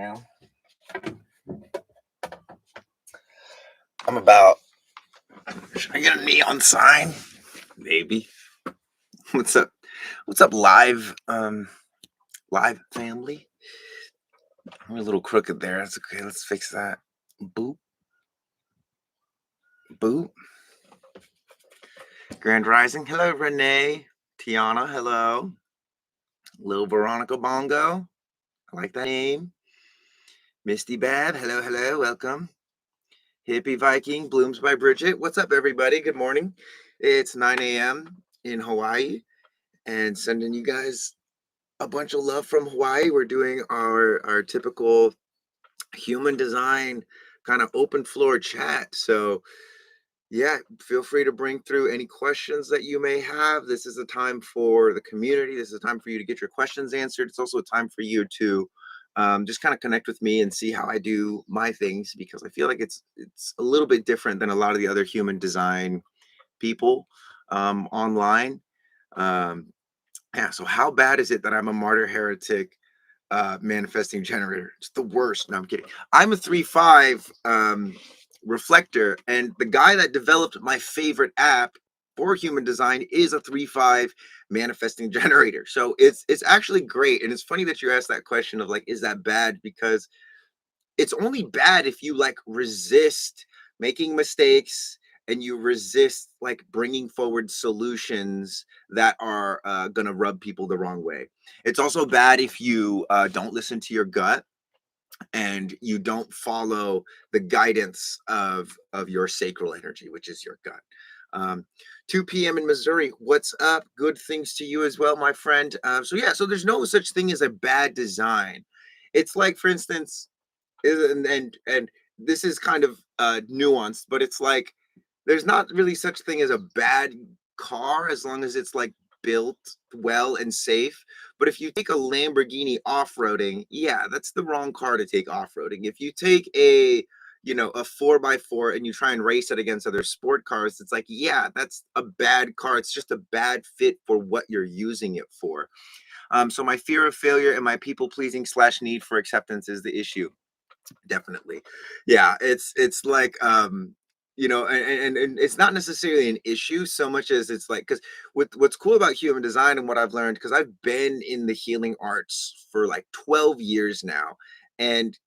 around. I'm about. Should I get a neon sign? Maybe. What's up? What's up, live family? I'm a little crooked there. That's okay. Let's fix that. Boop, boop. Grand Rising. Hello, Renee. Tiana. Hello. Little Veronica Bongo. I like that name. Misty Bad. Hello, hello. Welcome. Hippie Viking. Blooms by Bridget. What's up, everybody? Good morning. It's 9 a.m. in Hawaii, and sending you guys a bunch of love from Hawaii. We're doing our typical human design kind of open floor chat. So yeah, feel free to bring through any questions that you may have. This is a time for the community. This is a time for you to get your questions answered. It's also a time for you to just kind of connect with me and see how I do my things, because I feel like it's a little bit different than a lot of the other human design people online. Um, yeah, so how bad is it that I'm a martyr heretic manifesting generator? It's the worst. No, I'm kidding. I'm a 3/5 reflector, and the guy that developed my favorite app for human design is a 3/5 manifesting generator. So it's actually great. And it's funny that you asked that question of like, is that bad? Because it's only bad if you like resist making mistakes, and you resist like bringing forward solutions that are going to rub people the wrong way. It's also bad if you don't listen to your gut, and you don't follow the guidance of your sacral energy, which is your gut. um 2 p.m. in Missouri. What's up? Good things to you as well, my friend. So yeah, so there's no such thing as a bad design. It's like, for instance, and this is kind of nuanced, but it's like there's not really such thing as a bad car as long as it's like built well and safe. But if you take a Lamborghini off-roading, yeah, that's the wrong car to take off-roading. If you take a 4x4 and you try and race it against other sport cars, it's like, yeah, that's a bad car. It's just a bad fit for what you're using it for. So my fear of failure and my people pleasing slash need for acceptance is the issue. Definitely. Yeah, it's like and it's not necessarily an issue so much as it's like, because what's cool about human design and what I've learned, because I've been in the healing arts for like 12 years now. And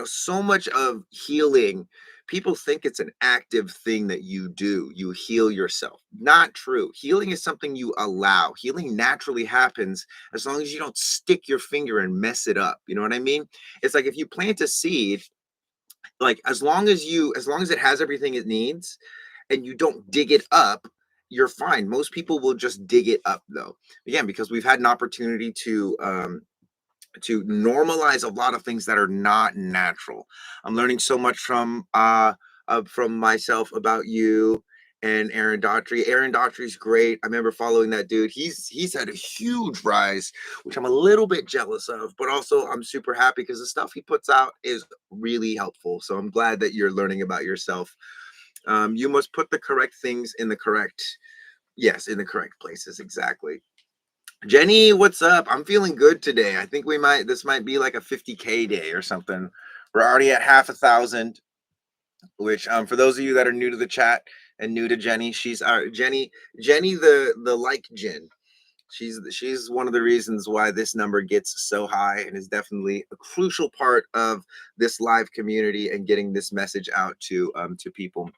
so much of healing, people think it's an active thing that you do. You heal yourself. Not true. Healing is something you allow. Healing naturally happens as long as you don't stick your finger and mess it up. You know what I mean? It's like if you plant a seed, like as long as it has everything it needs and you don't dig it up, you're fine. Most people will just dig it up though. Again, because we've had an opportunity to normalize a lot of things that are not natural. I'm learning so much from myself about you and Aaron Daughtry. Aaron Daughtry's great. I remember following that dude. He's had a huge rise, which I'm a little bit jealous of, but also I'm super happy because the stuff he puts out is really helpful. So I'm glad that you're learning about yourself. You must put the correct things in the correct, yes, in the correct places. Exactly. Jenny, what's up? I'm feeling good today. I think this might be like a 50K day or something. We're already at half a thousand, which for those of you that are new to the chat and new to Jenny, she's our Jenny the like Jen. She's one of the reasons why this number gets so high, and is definitely a crucial part of this live community and getting this message out to people.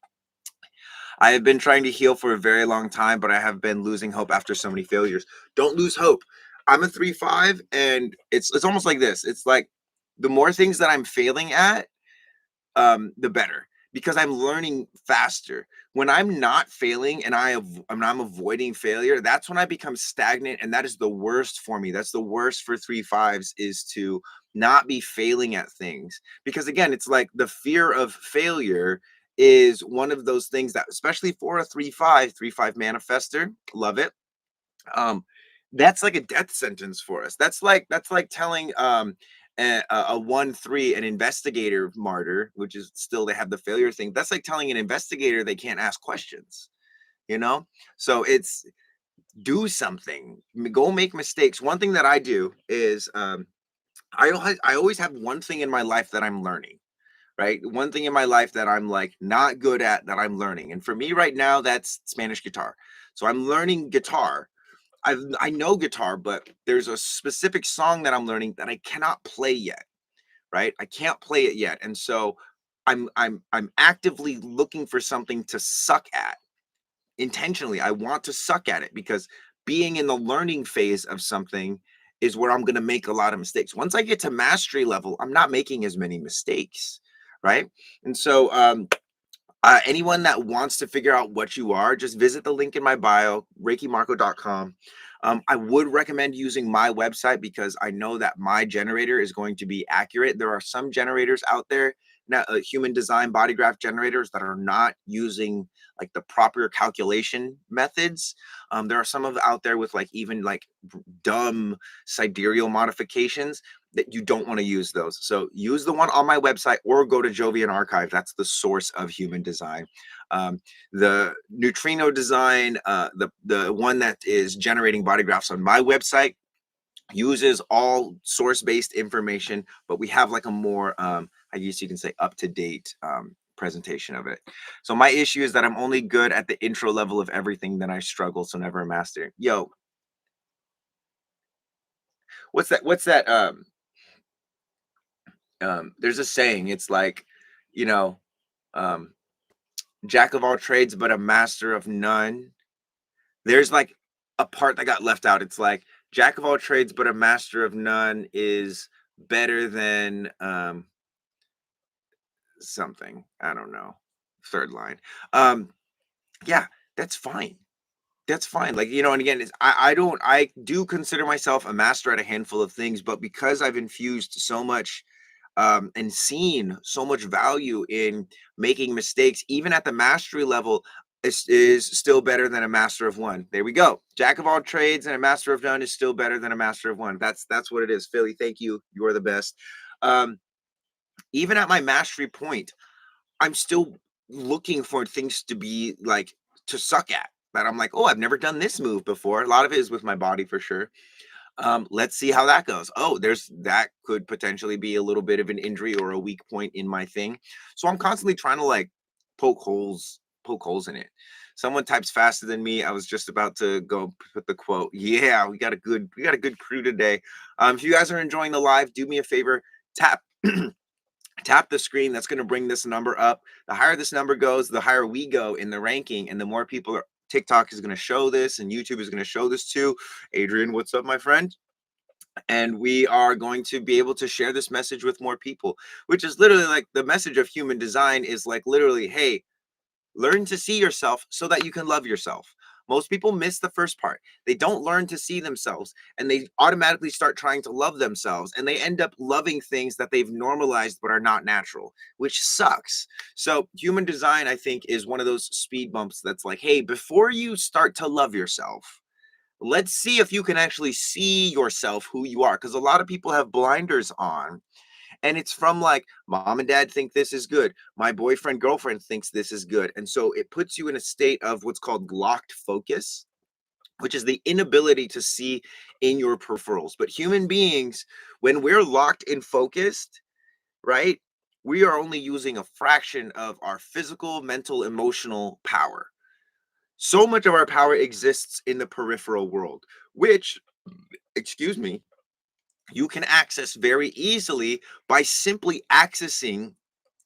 I have been trying to heal for a very long time, but I have been losing hope after so many failures. Don't lose hope. I'm a 3/5, and it's almost like this. It's like the more things that I'm failing at, the better, because I'm learning faster. When I'm not failing and I'm avoiding failure, that's when I become stagnant, and that is the worst for me. That's the worst for 3/5s, is to not be failing at things, because again, it's like the fear of failure is one of those things that, especially for a 3/5 manifester, love it. um that's like a death sentence for us. That's like telling a 1/3, an investigator martyr, which is still, they have the failure thing. That's like telling an investigator they can't ask questions, you know. So it's, do something, go make mistakes. One thing that I do is I always have one thing in my life that I'm learning, right? One thing in my life that I'm like not good at that I'm learning. And for me right now, that's Spanish guitar. So I'm learning guitar. I know guitar, but there's a specific song that I'm learning that I cannot play yet, right? I can't play it yet. And so I'm actively looking for something to suck at intentionally. I want to suck at it because being in the learning phase of something is where I'm going to make a lot of mistakes. Once I get to mastery level, I'm not making as many mistakes, right? And so anyone that wants to figure out what you are, just visit the link in my bio, reikimarco.com. I would recommend using my website because I know that my generator is going to be accurate. There are some generators out there now, human design body graph generators that are not using like the proper calculation methods. There are some of out there with like even like dumb sidereal modifications that you don't want to use those. So use the one on my website or go to Jovian Archive. That's the source of human design. The neutrino design, the one that is generating body graphs on my website uses all source-based information, but we have like a more, I guess you can say, up-to-date presentation of it. So my issue is that I'm only good at the intro level of everything, then I struggle, so never a master. Yo, what's that? What's that? There's a saying. It's like, you know, um, jack of all trades, but a master of none. There's like a part that got left out. It's like jack of all trades, but a master of none is better than something. I don't know. Third line. Um, yeah, that's fine. That's fine. Like, and again, I do consider myself a master at a handful of things, but because I've infused so much and seen so much value in making mistakes, even at the mastery level, is still better than a master of one. There we go. Jack of all trades and a master of none is still better than a master of one. That's what it is. Philly, thank you. You are the best. Um, even at my mastery point, I'm still looking for things to be like to suck at. That I'm like, oh, I've never done this move before. A lot of it is with my body for sure. Let's see how that goes. Oh, there's that could potentially be a little bit of an injury or a weak point in my thing. So I'm constantly trying to like poke holes in it. Someone types faster than me. I was just about to go put the quote. Yeah, we got a good crew today. If you guys are enjoying the live, do me a favor, tap tap the screen. That's going to bring this number up. The higher this number goes, the higher we go in the ranking, and the more people are. TikTok is going to show this, and YouTube is going to show this too. Adrian, what's up, my friend? And we are going to be able to share this message with more people, which is literally like the message of human design is like literally, hey, learn to see yourself so that you can love yourself. Most people miss the first part. They don't learn to see themselves and they automatically start trying to love themselves and they end up loving things that they've normalized but are not natural, which sucks. So, human design, I think, is one of those speed bumps that's like, hey, before you start to love yourself, let's see if you can actually see yourself who you are. Because a lot of people have blinders on and it's from like mom and dad think this is good, my boyfriend girlfriend thinks this is good, and so it puts you in a state of what's called locked focus, which is the inability to see in your peripherals. But human beings, when we're locked and focused, right, we are only using a fraction of our physical, mental, emotional power. So much of our power exists in the peripheral world, which, excuse me, you can access very easily by simply accessing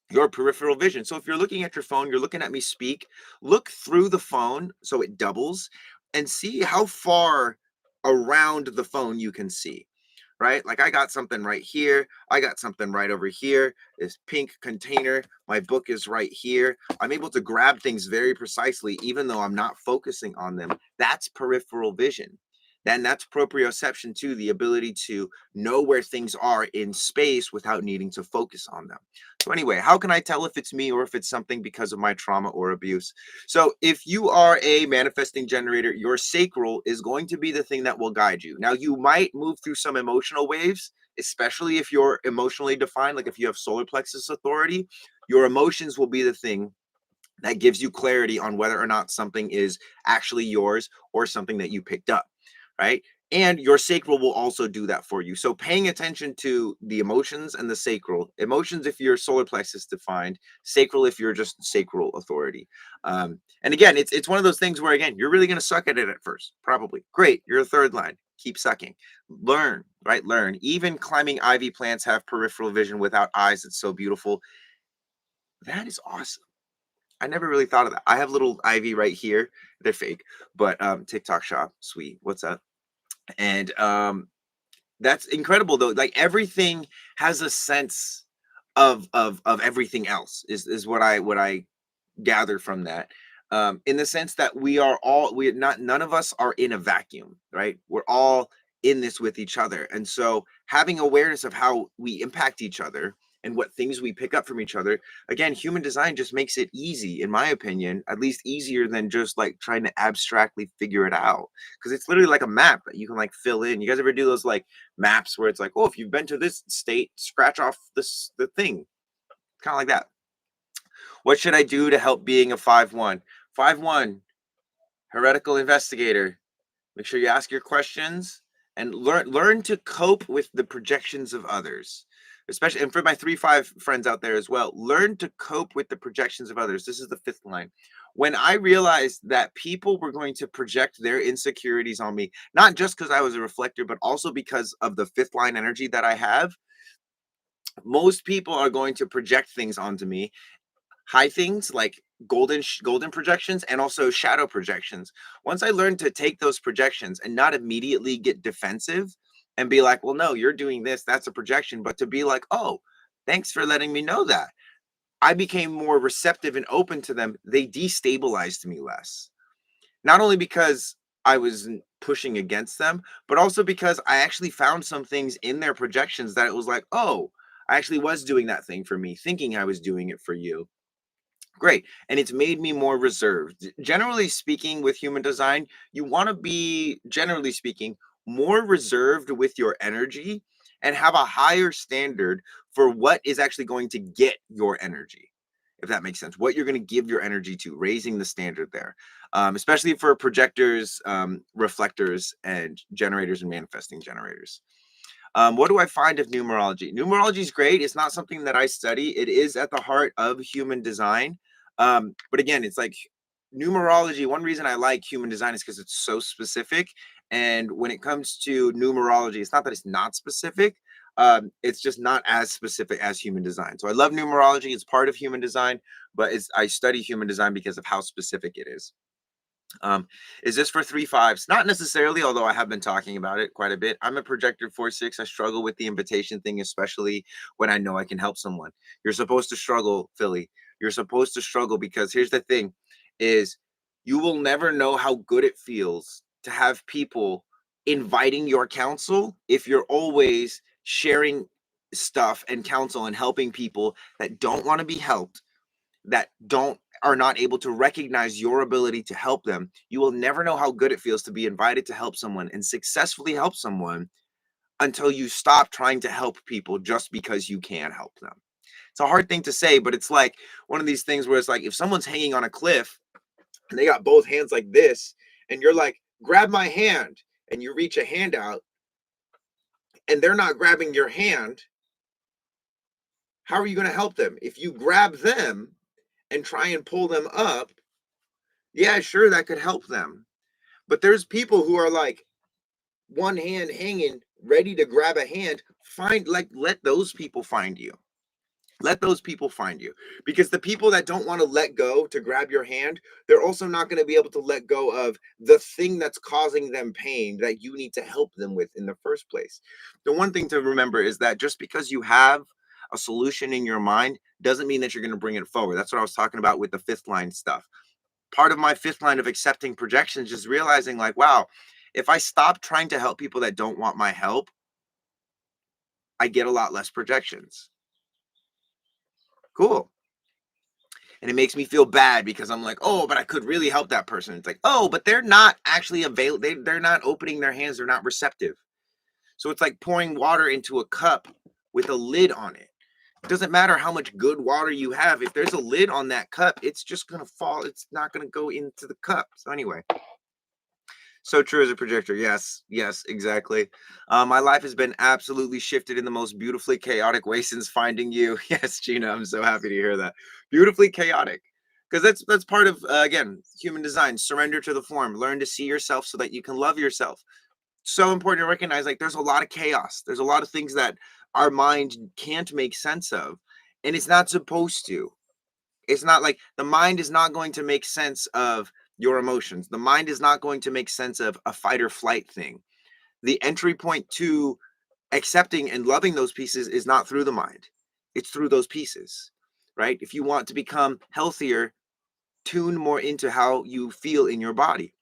your peripheral vision. So if you're looking at your phone, you're looking at me speak, look through the phone so it doubles and see how far around the phone you can see, right? Like I got something right here. I got something right over here. This pink container. My book is right here. I'm able to grab things very precisely, even though I'm not focusing on them. That's peripheral vision. Then that's proprioception too, the ability to know where things are in space without needing to focus on them. So anyway, how can I tell if it's me or if it's something because of my trauma or abuse? So if you are a manifesting generator, your sacral is going to be the thing that will guide you. Now you might move through some emotional waves, especially if you're emotionally defined, like if you have solar plexus authority, your emotions will be the thing that gives you clarity on whether or not something is actually yours or something that you picked up, right? And your sacral will also do that for you. So paying attention to the emotions and the sacral, emotions if you're solar plexus defined, sacral if you're just sacral authority. And again, it's one of those things where again you're really going to suck at it at first, probably. Great, you're a third line. Keep sucking. Learn, right? Learn. Even climbing ivy plants have peripheral vision without eyes. It's so beautiful. That is awesome. I never really thought of that. I have little ivy right here. They're fake, but TikTok shop, sweet. What's up? And that's incredible though. Like everything has a sense of everything else is what I gather from that. In the sense that we're not none of us are in a vacuum, right? We're all in this with each other. And so having awareness of how we impact each other and what things we pick up from each other, again, human design just makes it easy, in my opinion, at least easier than just like trying to abstractly figure it out. Because it's literally like a map that you can like fill in. You guys ever do those like maps where it's like, oh, if you've been to this state, scratch off the thing. Kind of like that. What should I do to help being a 5-1? 5-1, heretical investigator. Make sure you ask your questions and learn to cope with the projections of others. Especially, and for my 3-5 friends out there as well, learn to cope with the projections of others. This is the fifth line. When I realized that people were going to project their insecurities on me, not just because I was a reflector, but also because of the fifth line energy that I have, most people are going to project things onto me, high things like golden projections and also shadow projections. Once I learned to take those projections and not immediately get defensive and be like, well, no, you're doing this, that's a projection, but to be like, oh, thanks for letting me know that, I became more receptive and open to them. They destabilized me less, not only because I was pushing against them, but also because I actually found some things in their projections that it was like, oh, I actually was doing that thing for me, thinking I was doing it for you. Great. And it's made me more reserved. Generally speaking, with human design, you want to be, generally speaking, more reserved with your energy and have a higher standard for what is actually going to get your energy, if that makes sense. What you're going to give your energy to, raising the standard there, especially for projectors, reflectors, and generators and manifesting generators. What do I find of numerology? Numerology is great. It's not something that I study. It is at the heart of human design. But again, it's like numerology. One reason I like human design is because it's so specific. And when it comes to numerology, it's not that it's not specific. It's just not as specific as human design. So I love numerology. It's part of human design, but I study human design because of how specific it is. Um, is this for 3-5s? Not necessarily, although I have been talking about it quite a bit. I'm a projector 4-6. I struggle with the invitation thing, especially when I know I can help someone. You're supposed to struggle, Philly. You're supposed to struggle because here's the thing is you will never know how good it feels to have people inviting your counsel if you're always sharing stuff and counsel and helping people that don't want to be helped, that don't are not able to recognize your ability to help them. You will never know how good it feels to be invited to help someone and successfully help someone until you stop trying to help people just because you can help them. It's a hard thing to say, but it's like one of these things where it's like if someone's hanging on a cliff and they got both hands like this, and you're like, grab my hand, and you reach a hand out, and they're not grabbing your hand, how are you going to help them? If you grab them and try and pull them up, yeah, sure, that could help them. But there's people who are like one hand hanging, ready to grab a hand. Let those people find you. Let those people find you. Because the people that don't want to let go to grab your hand, they're also not going to be able to let go of the thing that's causing them pain that you need to help them with in the first place. The one thing to remember is that just because you have a solution in your mind doesn't mean that you're going to bring it forward. That's what I was talking about with the fifth line stuff. Part of my fifth line of accepting projections is realizing like, wow, if I stop trying to help people that don't want my help, I get a lot less projections. Cool. And it makes me feel bad because I'm like, oh, but I could really help that person. It's like, oh, but they're not actually available. They're not opening their hands. They're not receptive. So it's like pouring water into a cup with a lid on it. It doesn't matter how much good water you have. If there's a lid on that cup, it's just going to fall. It's not going to go into the cup. So anyway, So true as a projector. Yes, yes, exactly. My life has been absolutely shifted in the most beautifully chaotic way since finding you. Yes, Gina, I'm so happy to hear that. Beautifully chaotic, because that's part of again human design. Surrender to the form. Learn to see yourself so that you can love yourself. So important to recognize. Like, there's a lot of chaos. There's a lot of things that our mind can't make sense of, and it's not supposed to. It's not like the mind is not going to make sense of your emotions. The mind is not going to make sense of a fight or flight thing. The entry point to accepting and loving those pieces is not through the mind, it's through those pieces, right? If you want to become healthier, tune more into how you feel in your body.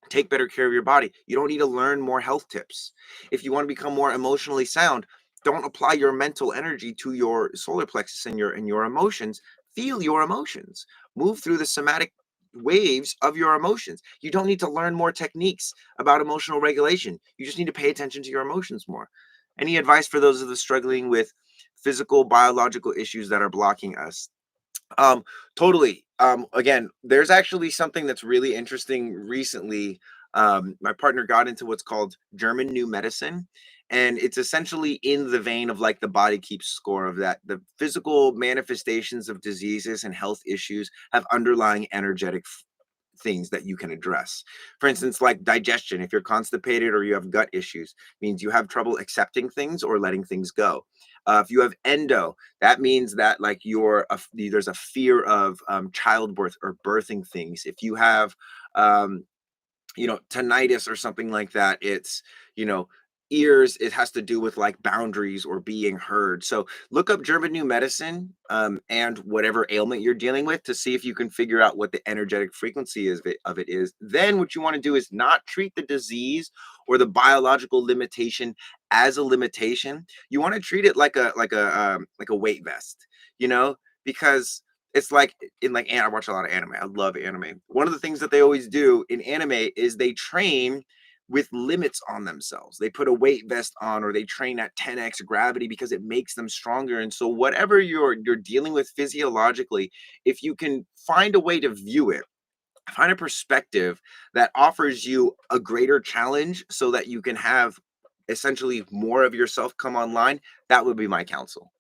Take better care of your body. You don't need to learn more health tips. If you want to become more emotionally sound, don't apply your mental energy to your solar plexus and your emotions. Feel your emotions. Move through the somatic waves of your emotions. You don't need to learn more techniques about emotional regulation. You just need to pay attention to your emotions more. Any advice for those of us struggling with physical, biological issues that are blocking us? Um, totally. Again, there's actually something that's really interesting recently. My partner got into what's called German New Medicine, and it's essentially in the vein of like the body keeps score of that. The physical manifestations of diseases and health issues have underlying energetic things that you can address. For instance, like digestion, if you're constipated or you have gut issues, means you have trouble accepting things or letting things go. If you have endo, that means that like there's a fear of childbirth or birthing things. If you have um, tinnitus or something like that, it's you know ears, it has to do with like boundaries or being heard. So look up German New Medicine, and whatever ailment you're dealing with, to see if you can figure out what the energetic frequency of it is. Then what you want to do is not treat the disease or the biological limitation as a limitation. You want to treat it like a weight vest, you know because it's like in like, and I watch a lot of anime. I love anime. One of the things that they always do in anime is they train with limits on themselves. They put a weight vest on, or they train at 10x gravity because it makes them stronger. And so whatever you're dealing with physiologically, if you can find a way to view it, find a perspective that offers you a greater challenge so that you can have essentially more of yourself come online, that would be my counsel.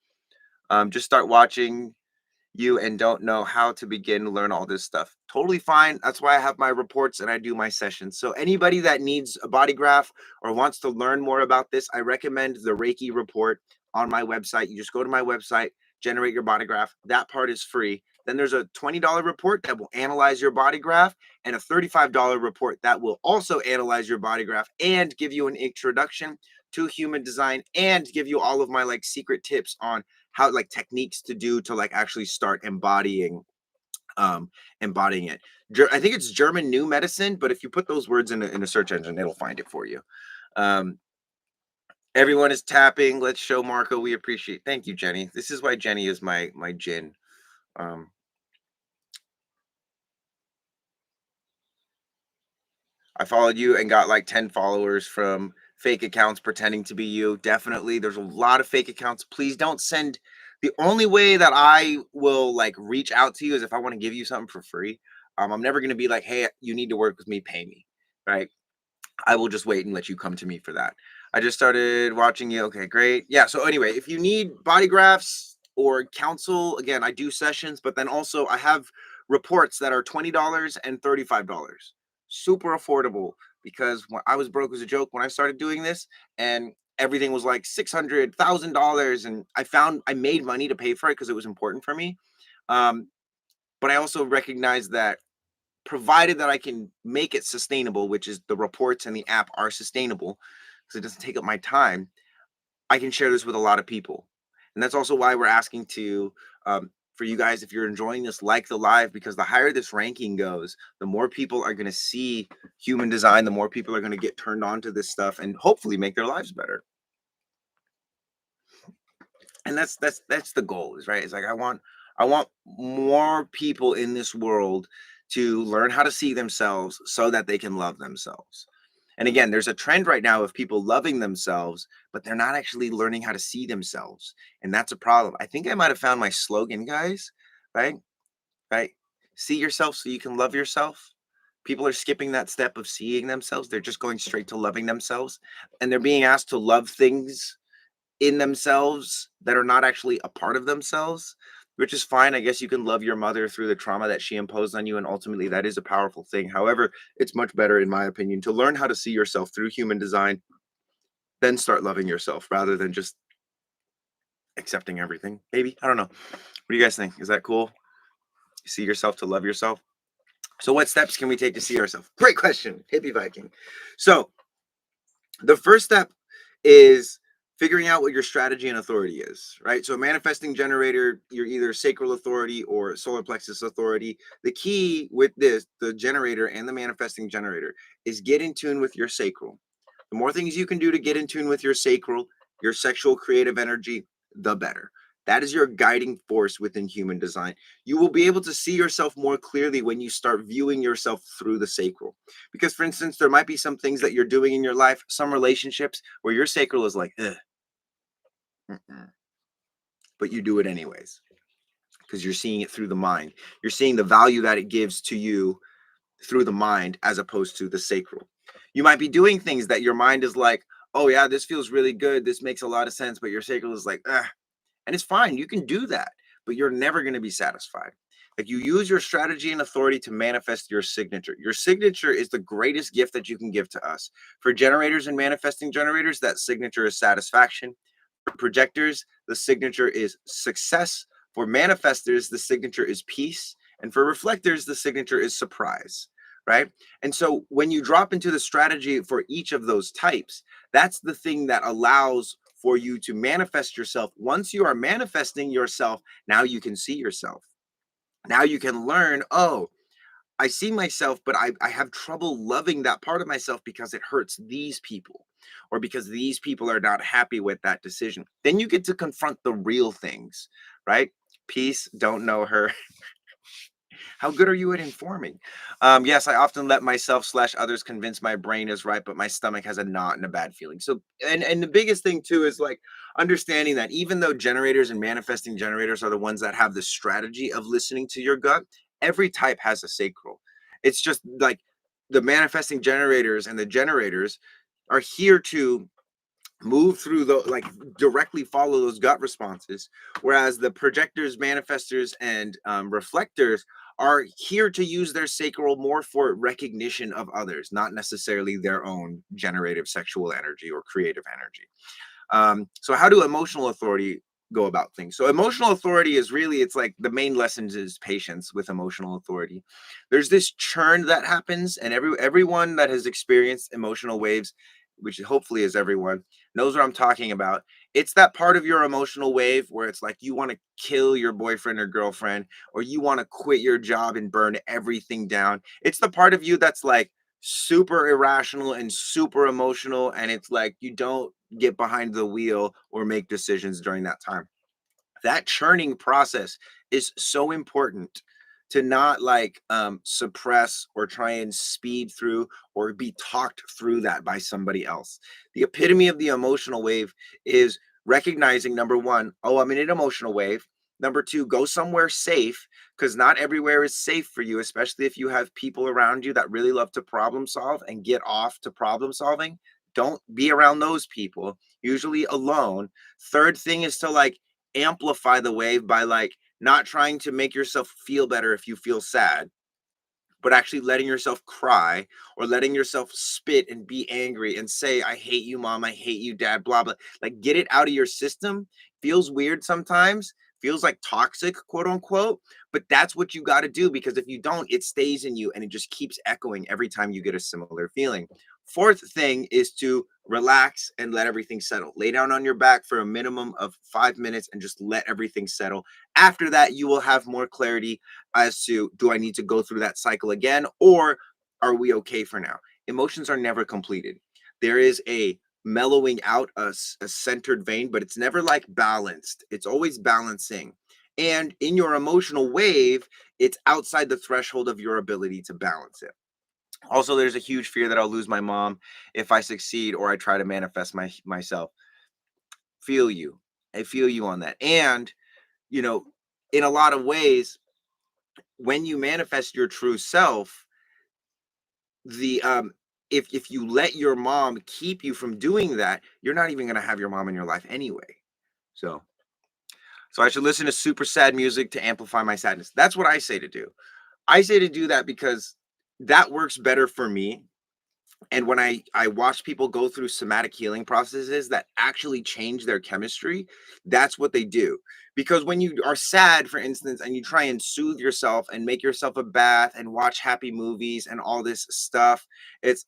Just start watching you and don't know how to begin to learn all this stuff. Totally fine. That's why I have my reports and I do my sessions. So anybody that needs a body graph or wants to learn more about this, I recommend the Reiki report on my website. You just go to my website, generate your body graph. That part is free. Then there's a $20 report that will analyze your body graph, and a $35 report that will also analyze your body graph and give you an introduction to human design and give you all of my like secret tips on how, like, techniques to do to like actually start um embodying it. I think it's German New Medicine, but if you put those words in a search engine, it'll find it for you. um Everyone is tapping. Let's show Marco we appreciate. Thank you, Jenny. This is why Jenny is my Jin. um I followed you and got like 10 followers from fake accounts pretending to be you. Definitely, there's a lot of fake accounts. Please don't send. The only way that I will like reach out to you is if I want to give you something for free. I'm never going to be like, hey, you need to work with me, pay me. Right? I will just wait and let you come to me for that. I just started watching you. Okay, great. Yeah. So anyway, if you need body graphs or counsel, again, I do sessions, but then also I have reports that are $20 and $35. Super affordable, because when I was broke as a joke when I started doing this, and everything was like $600,000, and I made money to pay for it because it was important for me. Um, but I also recognize that provided that I can make it sustainable, which is the reports and the app are sustainable because it doesn't take up my time, I can share this with a lot of people. And that's also why we're asking to, for you guys, if you're enjoying this, like the live, because the higher this ranking goes, the more people are going to see human design, the more people are going to get turned on to this stuff and hopefully make their lives better. And that's the goal, is right. It's like I want more people in this world to learn how to see themselves so that they can love themselves. And again, there's a trend right now of people loving themselves, but they're not actually learning how to see themselves. And that's a problem. I think I might have found my slogan, guys. Right? Right? See yourself so you can love yourself. People are skipping that step of seeing themselves. They're just going straight to loving themselves. And they're being asked to love things in themselves that are not actually a part of themselves, which is fine. I guess you can love your mother through the trauma that she imposed on you. And ultimately, that is a powerful thing. However, it's much better, in my opinion, to learn how to see yourself through human design, then start loving yourself rather than just accepting everything. Maybe. I don't know. What do you guys think? Is that cool? See yourself to love yourself? So, what steps can we take to see ourselves? Great question, Hippie Viking. So, the first step is figuring out what your strategy and authority is, right? So, a manifesting generator, you're either sacral authority or solar plexus authority. The key with this, the generator and the manifesting generator, is get in tune with your sacral. The more things you can do to get in tune with your sacral, your sexual creative energy, the better. That is your guiding force within human design. You will be able to see yourself more clearly when you start viewing yourself through the sacral. Because, for instance, there might be some things that you're doing in your life, some relationships where your sacral is like, ugh, but you do it anyways because you're seeing it through the mind. You're seeing the value that it gives to you through the mind as opposed to the sacral. You might be doing things that your mind is like, oh, yeah, this feels really good. This makes a lot of sense. But your sacral is like, ugh. And it's fine. You can do that, but you're never going to be satisfied. Like, you use your strategy and authority to manifest your signature. Your signature is the greatest gift that you can give to us. For generators and manifesting generators, that signature is satisfaction. For projectors, the signature is success. For manifestors, the signature is peace. And for reflectors, the signature is surprise, right? And so when you drop into the strategy for each of those types, that's the thing that allows for you to manifest yourself. Once you are manifesting yourself, now you can see yourself. Now you can learn, oh, I see myself, but I have trouble loving that part of myself because it hurts these people or because these people are not happy with that decision. Then you get to confront the real things, right? Peace, don't know her. How good are you at informing? Yes, I often let myself slash others convince my brain is right, but my stomach has a knot and a bad feeling. So, and the biggest thing too is like understanding that even though generators and manifesting generators are the ones that have the strategy of listening to your gut, every type has a sacral. It's just like the manifesting generators and the generators are here to move through the like directly follow those gut responses, whereas the projectors, manifestors, and reflectors are here to use their sacral more for recognition of others, not necessarily their own generative sexual energy or creative energy. So how do emotional authority go about things? So emotional authority is really, it's like the main lessons is patience with emotional authority. There's this churn that happens, and everyone that has experienced emotional waves, which hopefully is everyone, knows what I'm talking about. It's that part of your emotional wave where it's like you want to kill your boyfriend or girlfriend, or you want to quit your job and burn everything down. It's the part of you that's like super irrational and super emotional, and it's like you don't get behind the wheel or make decisions during that time. That churning process is so important to not like suppress or try and speed through or be talked through that by somebody else. The epitome of the emotional wave is recognizing, number one, oh, I'm in an emotional wave. Number two, go somewhere safe, because not everywhere is safe for you, especially if you have people around you that really love to problem solve and get off to problem solving. Don't be around those people, usually alone. Third thing is to like amplify the wave by like not trying to make yourself feel better if you feel sad, but actually letting yourself cry or letting yourself spit and be angry and say, I hate you, mom, I hate you, dad, blah, blah. Like get it out of your system. Feels weird sometimes, feels like toxic, quote unquote, but that's what you got to do, because if you don't, it stays in you and it just keeps echoing every time you get a similar feeling. Fourth thing is to relax and let everything settle. Lay down on your back for a minimum of 5 minutes and just let everything settle. After that, you will have more clarity as to, do I need to go through that cycle again, or are we okay for now? Emotions are never completed. There is a mellowing out, a centered vein, but it's never like balanced. It's always balancing. And in your emotional wave, it's outside the threshold of your ability to balance it. Also, there's a huge fear that I'll lose my mom if I succeed or I try to manifest myself. Feel you. I feel you on that. And, you know, in a lot of ways, when you manifest your true self, the if you let your mom keep you from doing that, you're not even going to have your mom in your life anyway. So so I should listen to super sad music to amplify my sadness. That's what I say to do. I say to do that because that works better for me. And when I watch people go through somatic healing processes that actually change their chemistry, that's what they do. Because when you are sad, for instance, and you try and soothe yourself and make yourself a bath and watch happy movies and all this stuff, it's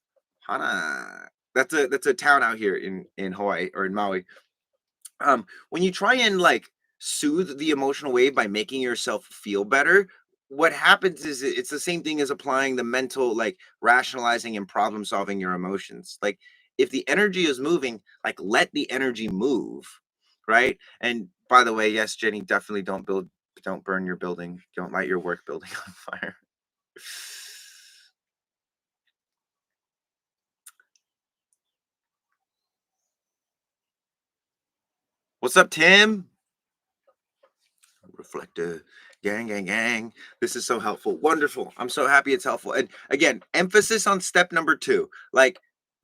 Hana. That's a town out here in Hawaii or in Maui. When you try and like soothe the emotional wave by making yourself feel better, what happens is it's the same thing as applying the mental, like rationalizing and problem solving your emotions. Like if the energy is moving, like let the energy move, right? And by the way, yes, Jenny, definitely don't burn your building, don't light your work building on fire. What's up, Tim? Reflector, gang, gang, gang. This is so helpful. Wonderful. I'm so happy it's helpful. And again, emphasis on step number two. Like,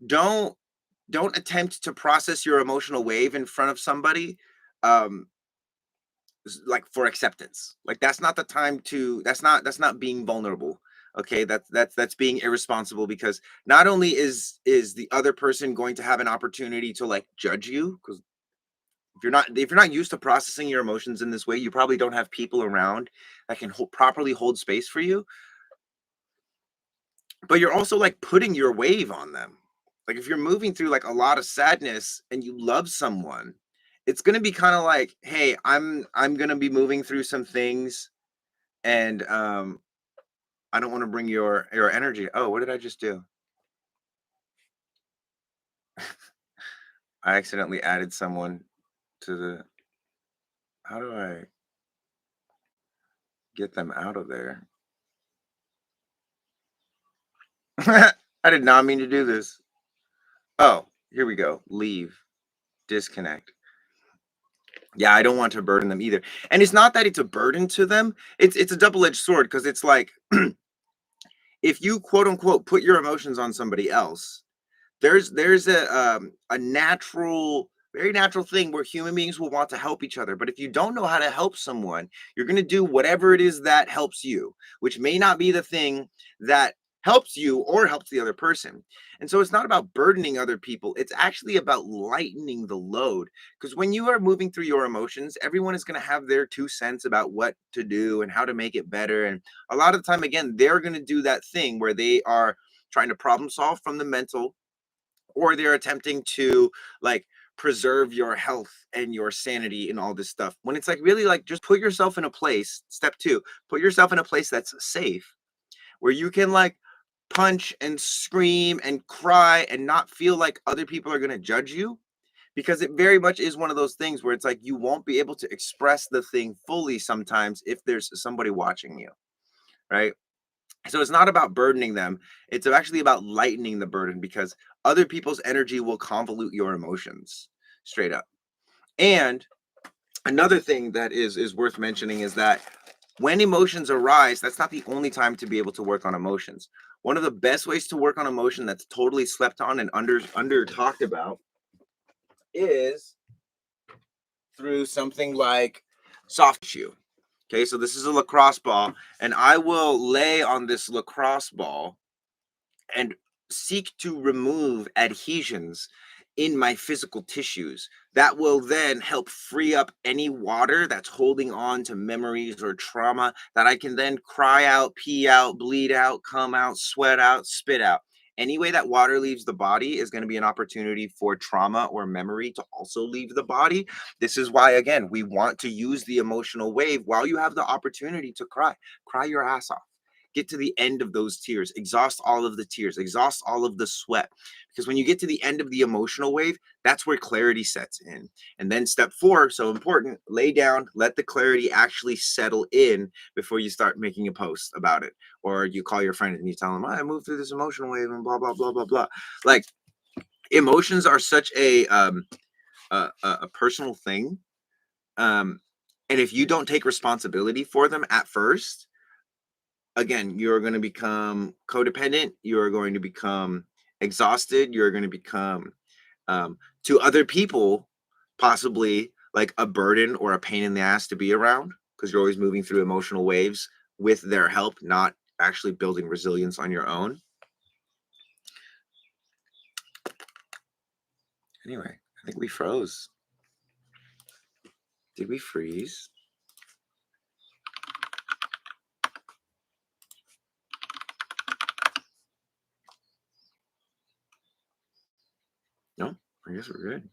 don't don't attempt to process your emotional wave in front of somebody. Um, like for acceptance. Like that's not the time to. That's not being vulnerable. Okay, that's being irresponsible because not only is the other person going to have an opportunity to like judge you because if you're not used to processing your emotions in this way, you probably don't have people around that can properly hold space for you. But you're also like putting your wave on them. Like if you're moving through like a lot of sadness and you love someone, it's gonna be kind of like, hey, I'm gonna be moving through some things, and I don't want to bring your energy. Oh, what did I just do? I accidentally added someone to the. How do I get them out of there? I did not mean to do this. Oh, here we go. Leave, disconnect. Yeah, I don't want to burden them either. And it's not that it's a burden to them. It's a double-edged sword because it's like if you quote unquote put your emotions on somebody else, there's a natural, very natural thing where human beings will want to help each other. But if you don't know how to help someone, you're going to do whatever it is that helps you, which may not be the thing that helps you or helps the other person. And so it's not about burdening other people, it's actually about lightening the load. Because when you are moving through your emotions, everyone is going to have their 2 cents about what to do and how to make it better. And a lot of the time, again, they're going to do that thing where they are trying to problem solve from the mental, or they're attempting to like preserve your health and your sanity and all this stuff, when it's like really like just put yourself in a place. Step two, put yourself in a place that's safe, where you can like punch and scream and cry and not feel like other people are going to judge you, because it very much is one of those things where it's like you won't be able to express the thing fully sometimes if there's somebody watching you, right? So it's not about burdening them. It's actually about lightening the burden because other people's energy will convolute your emotions straight up. And another thing that is worth mentioning is that when emotions arise, that's not the only time to be able to work on emotions. One of the best ways to work on emotion that's totally slept on and under talked about is through something like soft tissue. Okay, so this is a lacrosse ball, and I will lay on this lacrosse ball and seek to remove adhesions in my physical tissues that will then help free up any water that's holding on to memories or trauma that I can then cry out, pee out, bleed out, come out, sweat out, spit out. Any way that water leaves the body is going to be an opportunity for trauma or memory to also leave the body. This is why, again, we want to use the emotional wave while you have the opportunity to cry. Cry your ass off, get to the end of those tears, exhaust all of the tears, exhaust all of the sweat. Because when you get to the end of the emotional wave, that's where clarity sets in. And then step four, so important, lay down, let the clarity actually settle in before you start making a post about it. Or you call your friend and you tell them, I moved through this emotional wave and blah, blah, blah, blah, blah. Like emotions are such a personal thing. Um, and if you don't take responsibility for them at first, again, you're going to become codependent. You're going to become exhausted. You're going to become, to other people, possibly like a burden or a pain in the ass to be around because you're always moving through emotional waves with their help, not actually building resilience on your own. Anyway, I think we froze. Did we freeze? No, I guess we're good.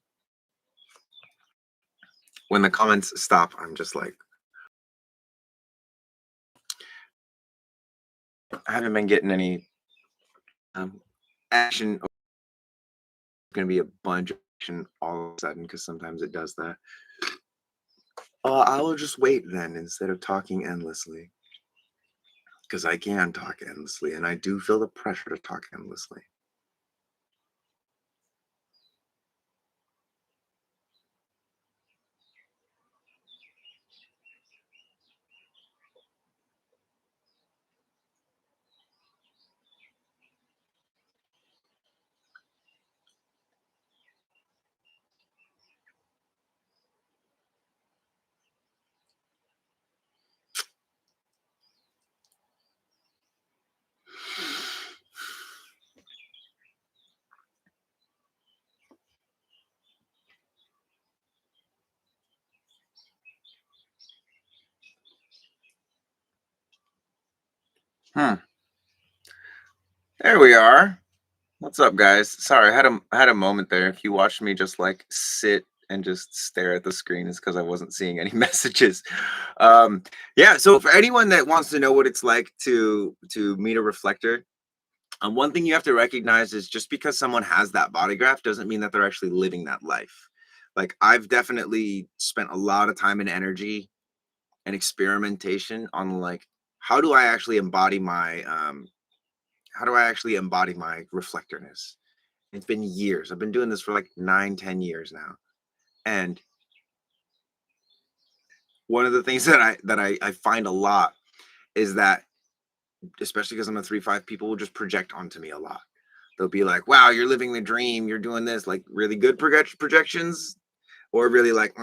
When the comments stop, I'm just like, I haven't been getting any action. Going to be a bunch of action all of a sudden because sometimes it does that. I will just wait then instead of talking endlessly because I can talk endlessly and I do feel the pressure to talk endlessly. Hmm. There we are. What's up, guys? Sorry, I had a moment there. If you watched me just like sit and just stare at the screen, is because I wasn't seeing any messages. Um, yeah. So for anyone that wants to know what it's like to meet a reflector, one thing you have to recognize is just because someone has that body graph doesn't mean that they're actually living that life. Like I've definitely spent a lot of time and energy and experimentation on like how do I actually embody my how do I actually embody my reflectorness? It's been years. I've been doing this for like 9, 10 years now. And one of the things that I find a lot is that, especially because I'm a 3-5, people will just project onto me a lot. They'll be like, wow, you're living the dream, you're doing this, like really good projections, or really like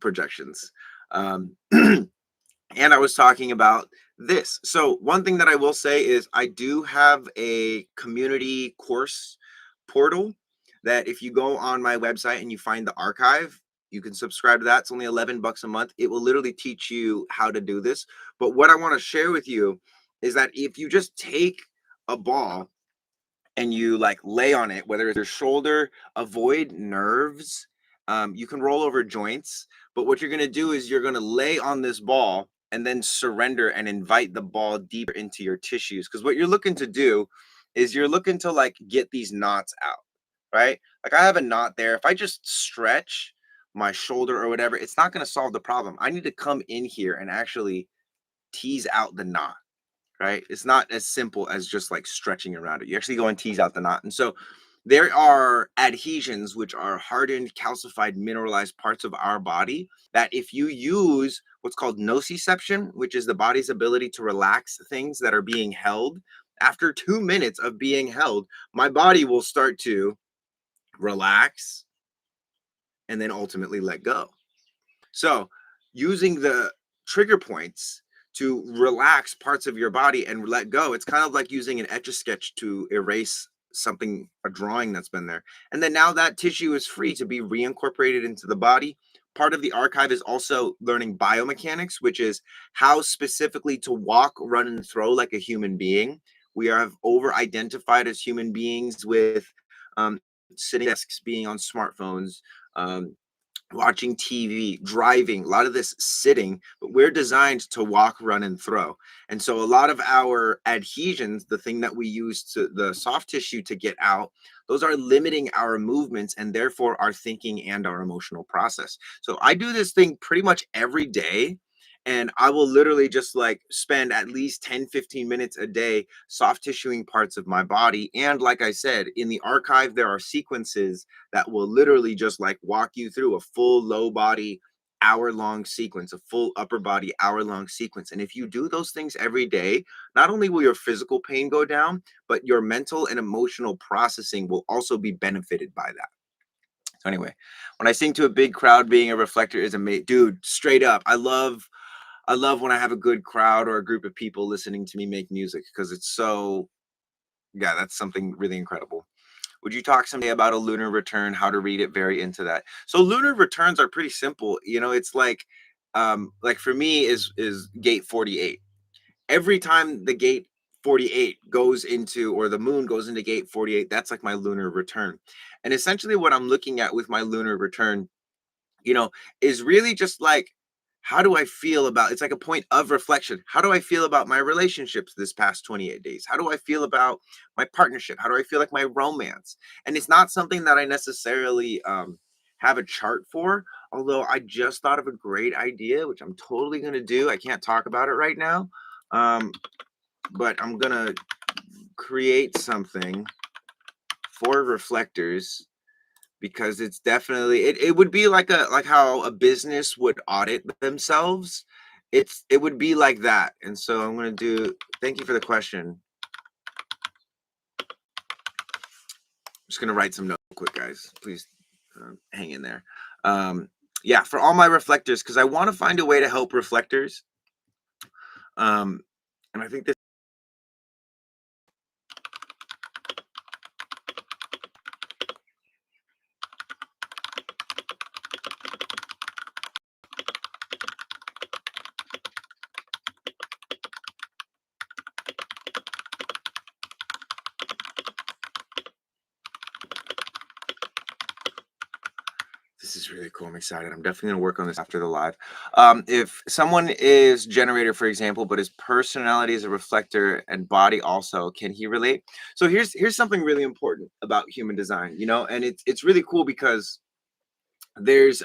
projections. And I was talking about this. So one thing that I will say is I do have a community course portal that if you go on my website and you find the archive, you can subscribe to that. It's only 11 bucks a month. It will literally teach you how to do this. But what I want to share with you is that if you just take a ball and you like lay on it, whether it's your shoulder, avoid nerves. You can roll over joints, but what you're going to do is you're going to lay on this ball and then surrender and invite the ball deeper into your tissues. Because what you're looking to do is you're looking to like get these knots out, right? Like I have a knot there. If I just stretch my shoulder or whatever, it's not going to solve the problem. I need to come in here and actually tease out the knot, right? It's not as simple as just like stretching around it. You actually go and tease out the knot. And so there are adhesions, which are hardened, calcified, mineralized parts of our body that if you use what's called nociception, which is the body's ability to relax things that are being held, after 2 minutes of being held, my body will start to relax and then ultimately let go. So, using the trigger points to relax parts of your body and let go, it's kind of like using an etch a sketch to erase something, a drawing that's been there. And then now that tissue is free to be reincorporated into the body. Part of the archive is also learning biomechanics, which is how specifically to walk, run, and throw like a human being. We are over identified as human beings with um, sitting desks, being on smartphones, um, watching TV, driving, a lot of this sitting, but we're designed to walk, run, and throw. And so a lot of our adhesions, the thing that we use to the soft tissue to get out, those are limiting our movements and therefore our thinking and our emotional process. So I do this thing pretty much every day. And I will literally just like spend at least 10, 15 minutes a day soft tissuing parts of my body. And like I said, in the archive, there are sequences that will literally just like walk you through a full low body hour-long sequence, a full upper body hour-long sequence. And if you do those things every day, not only will your physical pain go down, but your mental and emotional processing will also be benefited by that. So anyway, when I sing to a big crowd, being a reflector is amazing. Dude, straight up. I love when I have a good crowd or a group of people listening to me make music because it's so, yeah, that's something really incredible. Would you talk someday about a lunar return, how to read it? Very into that. So lunar returns are pretty simple. It's like for me is gate 48. Every time the gate 48 goes into, or the moon goes into gate 48, that's like my lunar return. And essentially what I'm looking at with my lunar return, you know, is really just like, how do I feel about, it's like a point of reflection. How do I feel about my relationships this past 28 days? How do I feel about my partnership? How do I feel like my romance? And it's not something that I necessarily have a chart for, although I just thought of a great idea, which I'm totally going to do. I can't talk about it right now, um, but I'm going to create something for reflectors because it's definitely, it would be like how a business would audit themselves. It would be like that. And so I'm going to do, thank you for the question. I'm just going to write some notes real quick, guys. Please hang in there. Yeah, for all my reflectors, because I want to find a way to help reflectors. And I think this, this is really cool. I'm excited. I'm definitely going to work on this after the live. If someone is generator, for example, but his personality is a reflector and body also, can he relate? So here's something really important about human design, and it's really cool because there's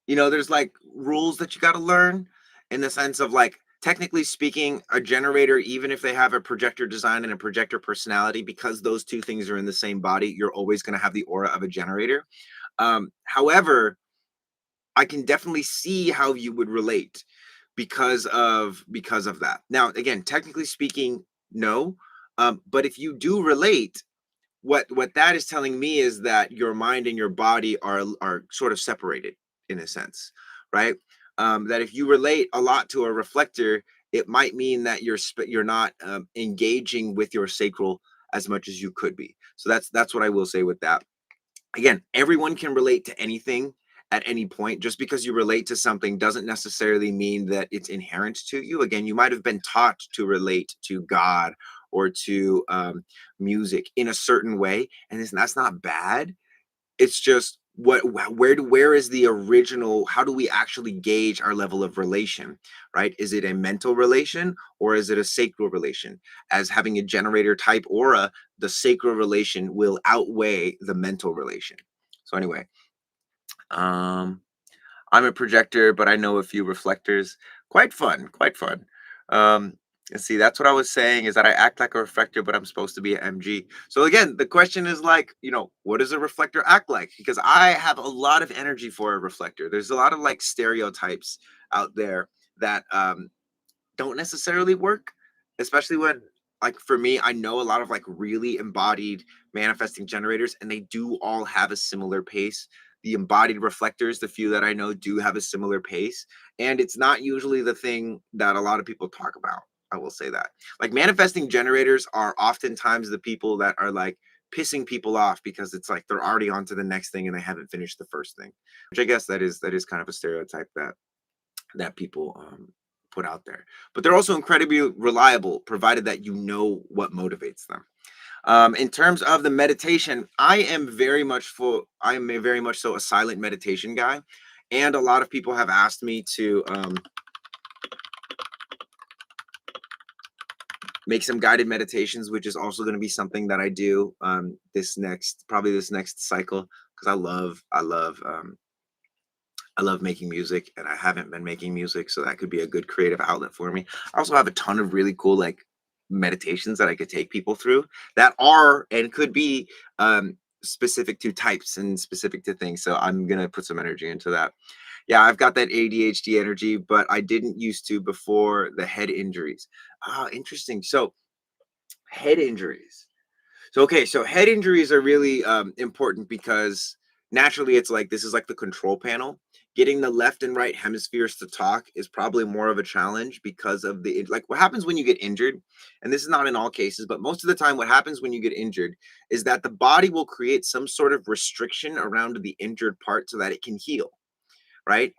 there's like rules that you got to learn in the sense of like, technically speaking, a generator, even if they have a projector design and a projector personality, because those two things are in the same body, you're always going to have the aura of a generator. However, I can definitely see how you would relate because of that. Now, again, technically speaking, no. But if you do relate, what that is telling me is that your mind and your body are sort of separated in a sense, right? That if you relate a lot to a reflector, it might mean that you're not engaging with your sacral as much as you could be. So that's what I will say with that. Again, everyone can relate to anything at any point. Just because you relate to something doesn't necessarily mean that it's inherent to you. Again, you might have been taught to relate to God or to music in a certain way, and that's not bad. It's just where is the original, how do we actually gauge our level of relation, right? Is it a mental relation or is it a sacral relation? As having a generator type aura, the sacral relation will outweigh the mental relation. So anyway, um I'm a projector, but I know a few reflectors. Quite fun, quite fun. Um, let's see, that's what I was saying, is that I act like a reflector, but I'm supposed to be an MG. So again, the question is like, what does a reflector act like? Because I have a lot of energy for a reflector. There's a lot of like stereotypes out there that don't necessarily work, especially when, like, for me, I know a lot of like really embodied manifesting generators, and they do all have a similar pace. The embodied reflectors, the few that I know, do have a similar pace, and it's not usually the thing that a lot of people talk about. I will say that, like, manifesting generators are oftentimes the people that are like pissing people off because it's like they're already on to the next thing and they haven't finished the first thing, which I guess that is kind of a stereotype that people put out there. But they're also incredibly reliable, provided that you know what motivates them. In terms of the meditation, I am a very much so a silent meditation guy, and a lot of people have asked me to make some guided meditations, which is also going to be something that I do this next cycle, because I love making music, and I haven't been making music, so that could be a good creative outlet for me. I also have a ton of really cool like meditations that I could take people through that are and could be specific to types and specific to things. So I'm gonna put some energy into that. Yeah, I've got that ADHD energy, but I didn't used to before the head injuries. Ah, interesting. So head injuries. So okay, so head injuries are really important because naturally it's like this is like the control panel. Getting the left and right hemispheres to talk is probably more of a challenge because of like what happens when you get injured, and this is not in all cases, but most of the time what happens when you get injured is that the body will create some sort of restriction around the injured part so that it can heal, right?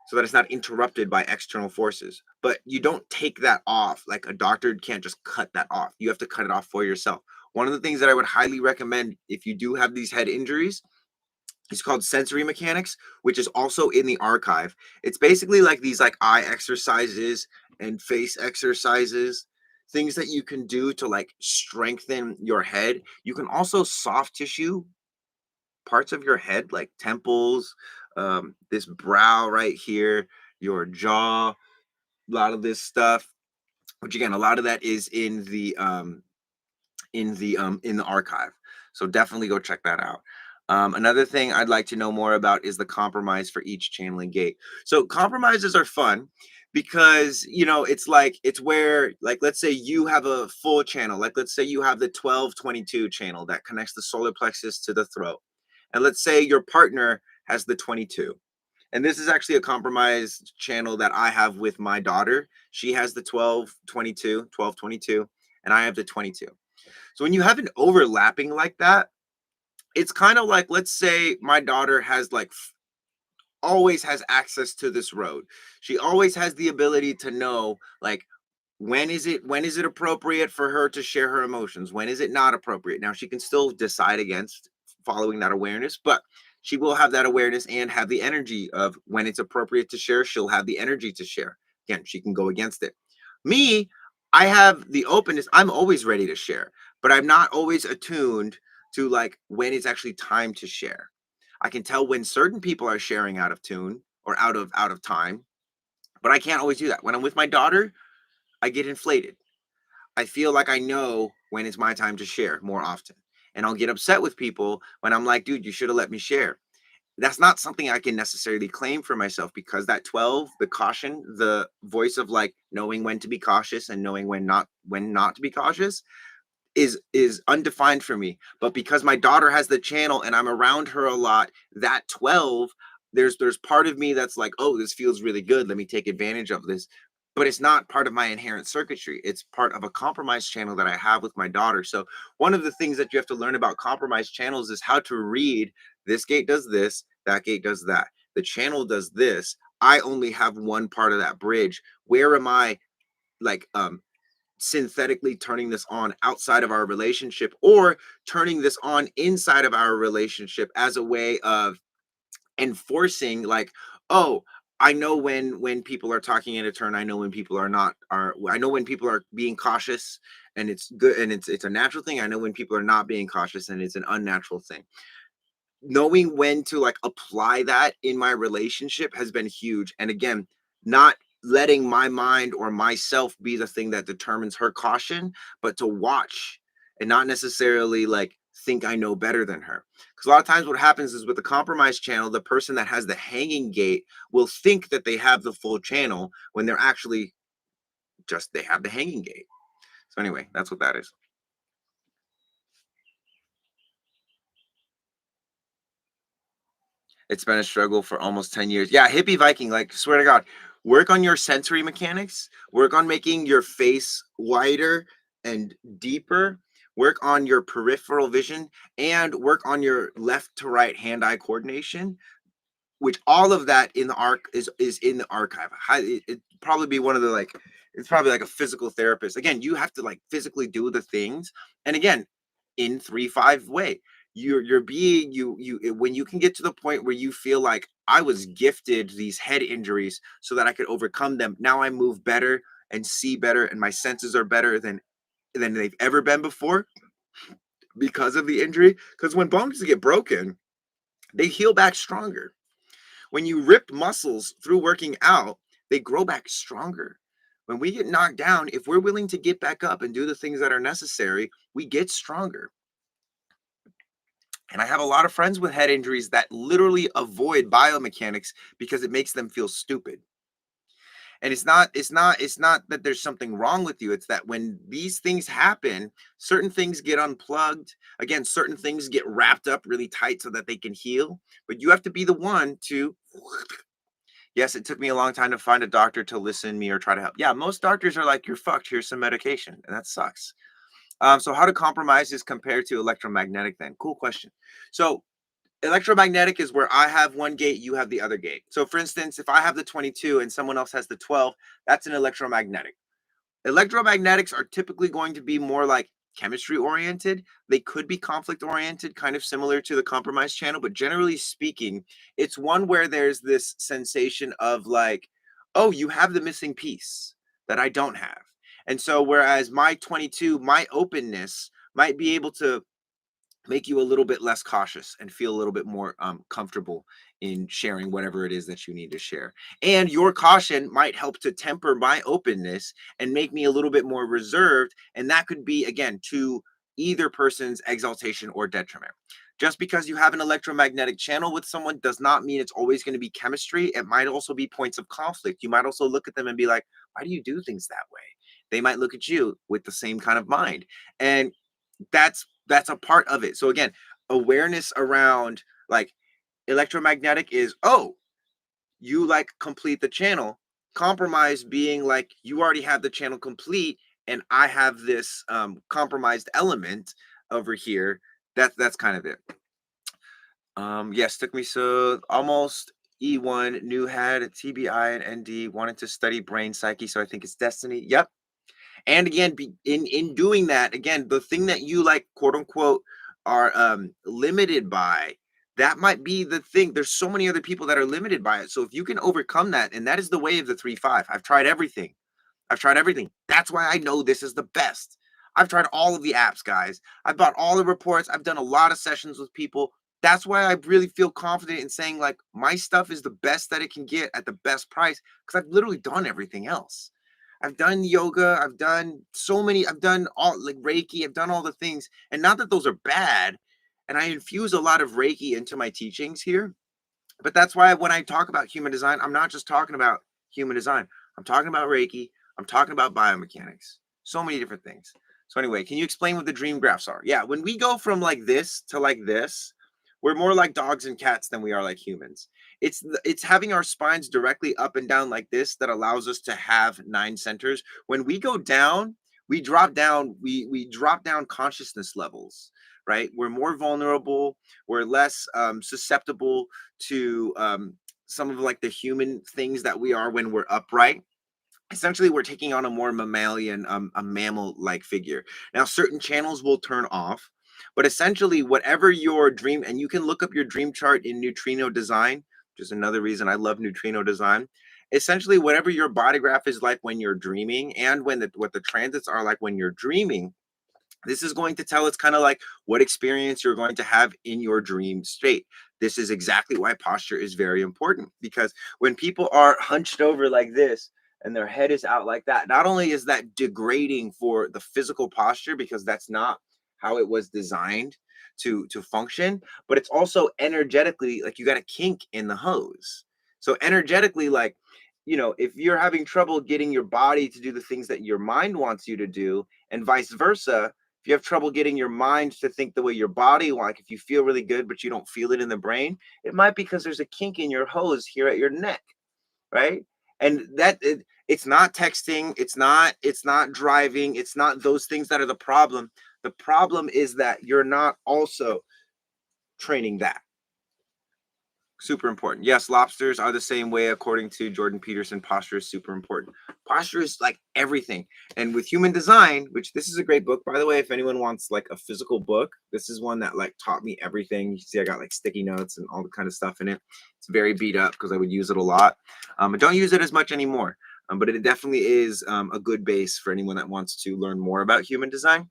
So that it's not interrupted by external forces. But you don't take that off. Like a doctor can't just cut that off. You have to cut it off for yourself. One of the things that I would highly recommend if you do have these head injuries is called sensory mechanics, which is also in the archive. It's basically like these like eye exercises and face exercises, things that you can do to like strengthen your head. You can also soft tissue parts of your head, like temples, this brow right here, your jaw, a lot of this stuff. Which again, a lot of that is in the archive. So definitely go check that out. Another thing I'd like to know more about is the compromise for each channeling gate. So compromises are fun because it's like it's where like let's say you have a full channel, like let's say you have the 1222 channel that connects the solar plexus to the throat, and let's say your partner has the 22. And this is actually a compromise channel that I have with my daughter. She has the 1222, and I have the 22. So when you have an overlapping like that, it's kind of like let's say my daughter has like always has access to this road. She always has the ability to know like when is it appropriate for her to share her emotions? When is it not appropriate? Now she can still decide against following that awareness, but she will have that awareness and have the energy of when it's appropriate to share, she'll have the energy to share. Again, she can go against it. Me, I have the openness. I'm always ready to share, but I'm not always attuned to like when it's actually time to share. I can tell when certain people are sharing out of tune or out of time, but I can't always do that. When I'm with my daughter, I get inflated. I feel like I know when it's my time to share more often. And I'll get upset with people when I'm like, dude, you should have let me share. That's not something I can necessarily claim for myself because that 12, the caution, the voice of like knowing when to be cautious and knowing when not to be cautious is undefined for me. But because my daughter has the channel and I'm around her a lot, that 12, there's part of me that's like, oh, this feels really good. Let me take advantage of this. But it's not part of my inherent circuitry. It's part of a compromise channel that I have with my daughter. So one of the things that you have to learn about compromise channels is how to read this gate does this, that gate does that. The channel does this. I only have one part of that bridge. Where am I like synthetically turning this on outside of our relationship or turning this on inside of our relationship as a way of enforcing like, oh, I know when people are talking in a turn, I know when people are not are I know when people are being cautious and it's good and it's a natural thing. I know when people are not being cautious and it's an unnatural thing. Knowing when to like apply that in my relationship has been huge. And again, not letting my mind or myself be the thing that determines her caution, but to watch and not necessarily like think I know better than her. Because a lot of times what happens is with the compromise channel, the person that has the hanging gate will think that they have the full channel when they're actually just they have the hanging gate. So anyway, that's what that is. It's been a struggle for almost 10 years. Yeah, hippie Viking, like, swear to God, work on your sensory mechanics, work on making your face wider and deeper, work on your peripheral vision, and work on your left to right hand-eye coordination, which all of that in the arc is in the archive. It'd probably be one of the like, it's probably like a physical therapist. Again, you have to like physically do the things. And again, in 3-5 way you're being when you can get to the point where you feel like I was gifted these head injuries so that I could overcome them. Now I move better and see better and my senses are better than they've ever been before because of the injury. Because when bones get broken, they heal back stronger. When you rip muscles through working out, they grow back stronger. When we get knocked down, if we're willing to get back up and do the things that are necessary, we get stronger. And I have a lot of friends with head injuries that literally avoid biomechanics because it makes them feel stupid. And it's not that there's something wrong with you. It's that when these things happen, certain things get unplugged. Again, certain things get wrapped up really tight so that they can heal. But you have to be the one to. Yes, it took me a long time to find a doctor to listen to me or try to help. Yeah, most doctors are like, "You're fucked. Here's some medication," and that sucks. So how do compromises compare to electromagnetic then? Cool question. So electromagnetic is where I have one gate, you have the other gate. So for instance, if I have the 22 and someone else has the 12, that's an electromagnetic. Electromagnetics are typically going to be more like chemistry oriented. They could be conflict oriented, kind of similar to the compromise channel, but generally speaking, it's one where there's this sensation of like, oh, you have the missing piece that I don't have. And so, whereas my 22, my openness might be able to make you a little bit less cautious and feel a little bit more comfortable in sharing whatever it is that you need to share. And your caution might help to temper my openness and make me a little bit more reserved. And that could be, again, to either person's exaltation or detriment. Just because you have an electromagnetic channel with someone does not mean it's always going to be chemistry. It might also be points of conflict. You might also look at them and be like, why do you do things that way? They might look at you with the same kind of mind. And that's a part of it. So again, awareness around like electromagnetic is, oh, you like complete the channel. Compromise being like you already have the channel complete and I have this compromised element over here. That's kind of it. Yes, took me so almost E1, new head, TBI and ND, wanted to study brain psyche, so I think it's destiny. Yep. And again, in doing that, again, the thing that you like, quote unquote, are limited by, that might be the thing. There's so many other people that are limited by it. So if you can overcome that, and that is the way of the 3-5. I've tried everything. I've tried everything. That's why I know this is the best. I've tried all of the apps, guys. I've bought all the reports. I've done a lot of sessions with people. That's why I really feel confident in saying like my stuff is the best that it can get at the best price because I've literally done everything else. I've done yoga. I've done so many. I've done all like Reiki. I've done all the things. And not that those are bad. And I infuse a lot of Reiki into my teachings here. But that's why when I talk about human design, I'm not just talking about human design. I'm talking about Reiki. I'm talking about biomechanics. So many different things. So anyway, can you explain what the dream graphs are? Yeah, when we go from like this to like this, we're more like dogs and cats than we are like humans. It's having our spines directly up and down like this that allows us to have 9 centers. When we go down, we drop down consciousness levels, right? We're more vulnerable, we're less susceptible to some of like the human things that we are when we're upright. Essentially, we're taking on a more mammalian, a mammal-like figure. Now, certain channels will turn off, but essentially, whatever your dream, and you can look up your dream chart in neutrino design, which is another reason I love neutrino design. Essentially, whatever your body graph is like when you're dreaming, and what the transits are like when you're dreaming, this is going to tell us kind of like what experience you're going to have in your dream state. This is exactly why posture is very important because when people are hunched over like this and their head is out like that, not only is that degrading for the physical posture because that's not how it was designed to function, but it's also energetically like you got a kink in the hose. So energetically, like, if you're having trouble getting your body to do the things that your mind wants you to do, and vice versa, if you have trouble getting your mind to think the way your body wants, like if you feel really good but you don't feel it in the brain, it might be because there's a kink in your hose here at your neck, right? And it's not texting, it's not driving, it's not those things that are the problem. The problem is that you're not also training that. Super important. Yes, lobsters are the same way, according to Jordan Peterson. Posture is super important. Posture is like everything. And with human design, which this is a great book, by the way, if anyone wants like a physical book, this is one that like taught me everything. You see, I got like sticky notes and all the kind of stuff in it. It's very beat up because I would use it a lot. I don't use it as much anymore, but it definitely is a good base for anyone that wants to learn more about human design.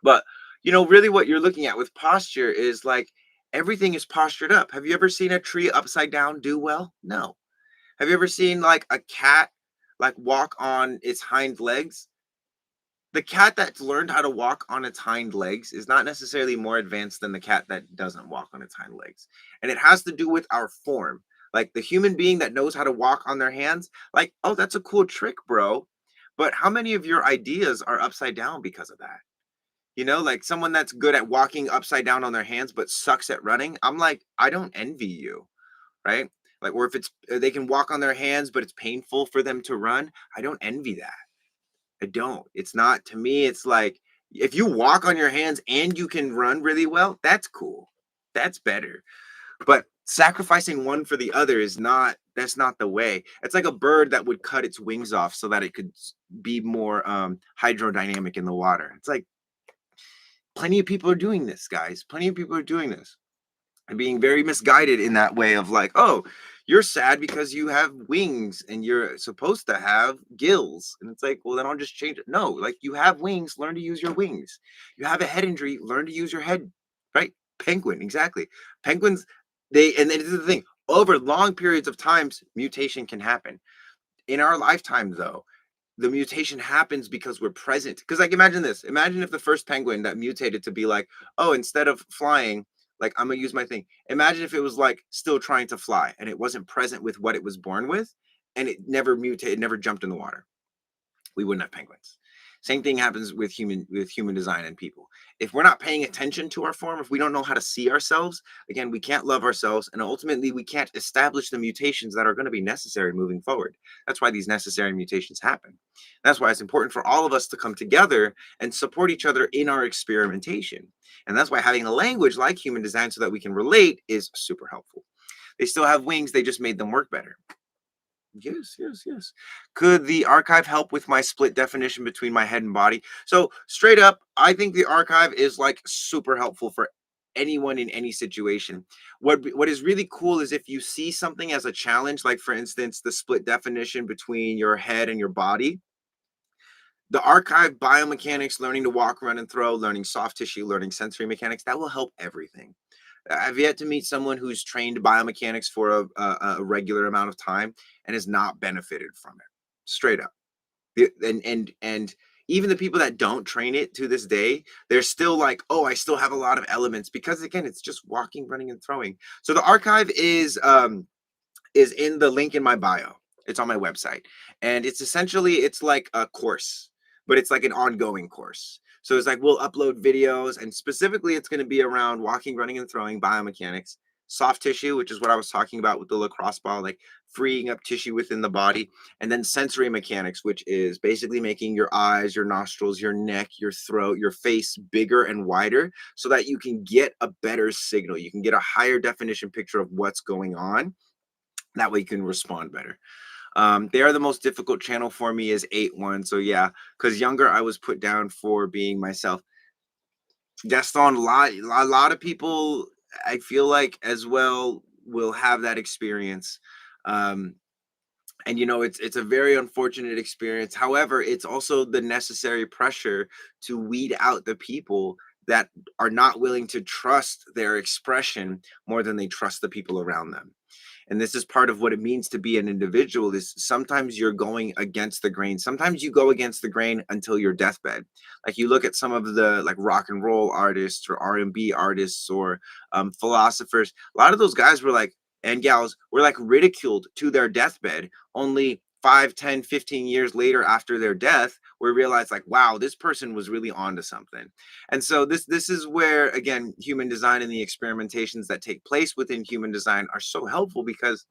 But really what you're looking at with posture is like everything is postured up. Have you ever seen a tree upside down do well? No. Have you ever seen like a cat like walk on its hind legs? The cat that's learned how to walk on its hind legs is not necessarily more advanced than the cat that doesn't walk on its hind legs. And it has to do with our form. Like the human being that knows how to walk on their hands, like, oh, that's a cool trick, bro. But how many of your ideas are upside down because of that? Like someone that's good at walking upside down on their hands but sucks at running. I'm like, I don't envy you, right? Like, or if it's they can walk on their hands but it's painful for them to run, I don't envy that. I don't. It's not, to me, it's like if you walk on your hands and you can run really well, that's cool. That's better. But sacrificing one for the other is not, that's not the way. It's like a bird that would cut its wings off so that it could be more hydrodynamic in the water. It's like plenty of people are doing this, guys. Plenty of people are doing this and being very misguided in that way of like, oh, you're sad because you have wings and you're supposed to have gills. And it's like, well, then I'll just change it. No, like you have wings, learn to use your wings. You have a head injury, learn to use your head, right? Penguin, exactly. Penguins, and this is the thing, over long periods of times, mutation can happen. In our lifetime, though, the mutation happens because we're present. Because, like, imagine this. Imagine if the first penguin that mutated to be like, oh, instead of flying, like, I'm gonna use my thing. Imagine if it was like still trying to fly and it wasn't present with what it was born with, and it never mutated, never jumped in the water. We wouldn't have penguins. Same thing happens with human design and people. If we're not paying attention to our form, if we don't know how to see ourselves, again, we can't love ourselves, and ultimately we can't establish the mutations that are going to be necessary moving forward. That's why these necessary mutations happen. That's why it's important for all of us to come together and support each other in our experimentation. And that's why having a language like human design so that we can relate is super helpful. They still have wings, they just made them work better. Yes, yes, yes. Could the archive help with my split definition between my head and body? So, straight up, I think the archive is like super helpful for anyone in any situation. What is really cool is if you see something as a challenge, like for instance, the split definition between your head and your body, the archive biomechanics, learning to walk, run, and throw, learning soft tissue, learning sensory mechanics, that will help everything. I've yet to meet someone who's trained biomechanics for a regular amount of time and has not benefited from it. Straight up. And even the people that don't train it to this day, they're still like, oh, I still have a lot of elements because again, it's just walking, running, and throwing. So the archive is in the link in my bio. It's on my website. And it's essentially it's like a course, but it's like an ongoing course. So it's like we'll upload videos and specifically it's going to be around walking, running and throwing, biomechanics, soft tissue, which is what I was talking about with the lacrosse ball, like freeing up tissue within the body, and then sensory mechanics, which is basically making your eyes, your nostrils, your neck, your throat, your face bigger and wider so that you can get a better signal. You can get a higher definition picture of what's going on, that way you can respond better. They are the most difficult channel for me is 8-1. So yeah, because younger I was put down for being myself. Gaston, a lot of people I feel like as well will have that experience. Um, and it's a very unfortunate experience. However, it's also the necessary pressure to weed out the people that are not willing to trust their expression more than they trust the people around them. And this is part of what it means to be an individual is sometimes you're going against the grain. Sometimes you go against the grain until your deathbed. Like you look at some of the like rock and roll artists or R&B artists or philosophers, a lot of those guys were like, and gals were like ridiculed to their deathbed. Only 5, 10, 15 years later after their death we realized like, wow, this person was really onto something. And so this is where again human design and the experimentations that take place within human design are so helpful because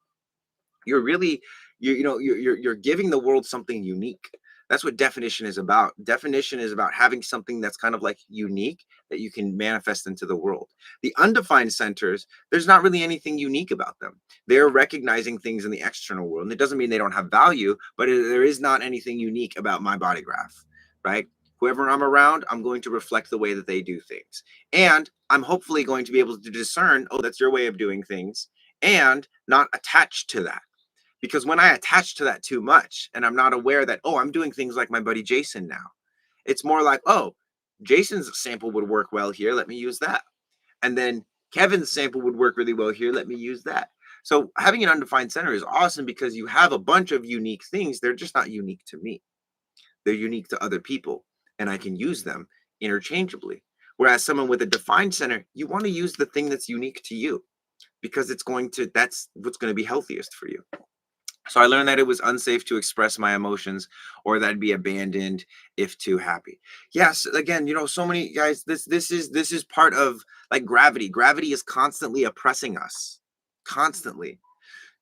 you're really you're giving the world something unique. That's what definition is about. Definition is about having something that's kind of like unique that you can manifest into the world. The undefined centers, there's not really anything unique about them. They're recognizing things in the external world, and it doesn't mean they don't have value, but there is not anything unique about my body graph, right? Whoever I'm around, I'm going to reflect the way that they do things, and I'm hopefully going to be able to discern, oh, that's your way of doing things, and not attached to that. Because when I attach to that too much and I'm not aware that, oh, I'm doing things like my buddy Jason now, it's more like, oh, Jason's sample would work well here. Let me use that. And then Kevin's sample would work really well here. Let me use that. So having an undefined center is awesome because you have a bunch of unique things. They're just not unique to me. They're unique to other people. and I can use them interchangeably. Whereas someone with a defined center, you want to use the thing that's unique to you because that's what's going to be healthiest for you. So I learned that it was unsafe to express my emotions or that I'd be abandoned if too happy. Yes, again, so many guys, this is part of like gravity. Gravity is constantly oppressing us. Constantly.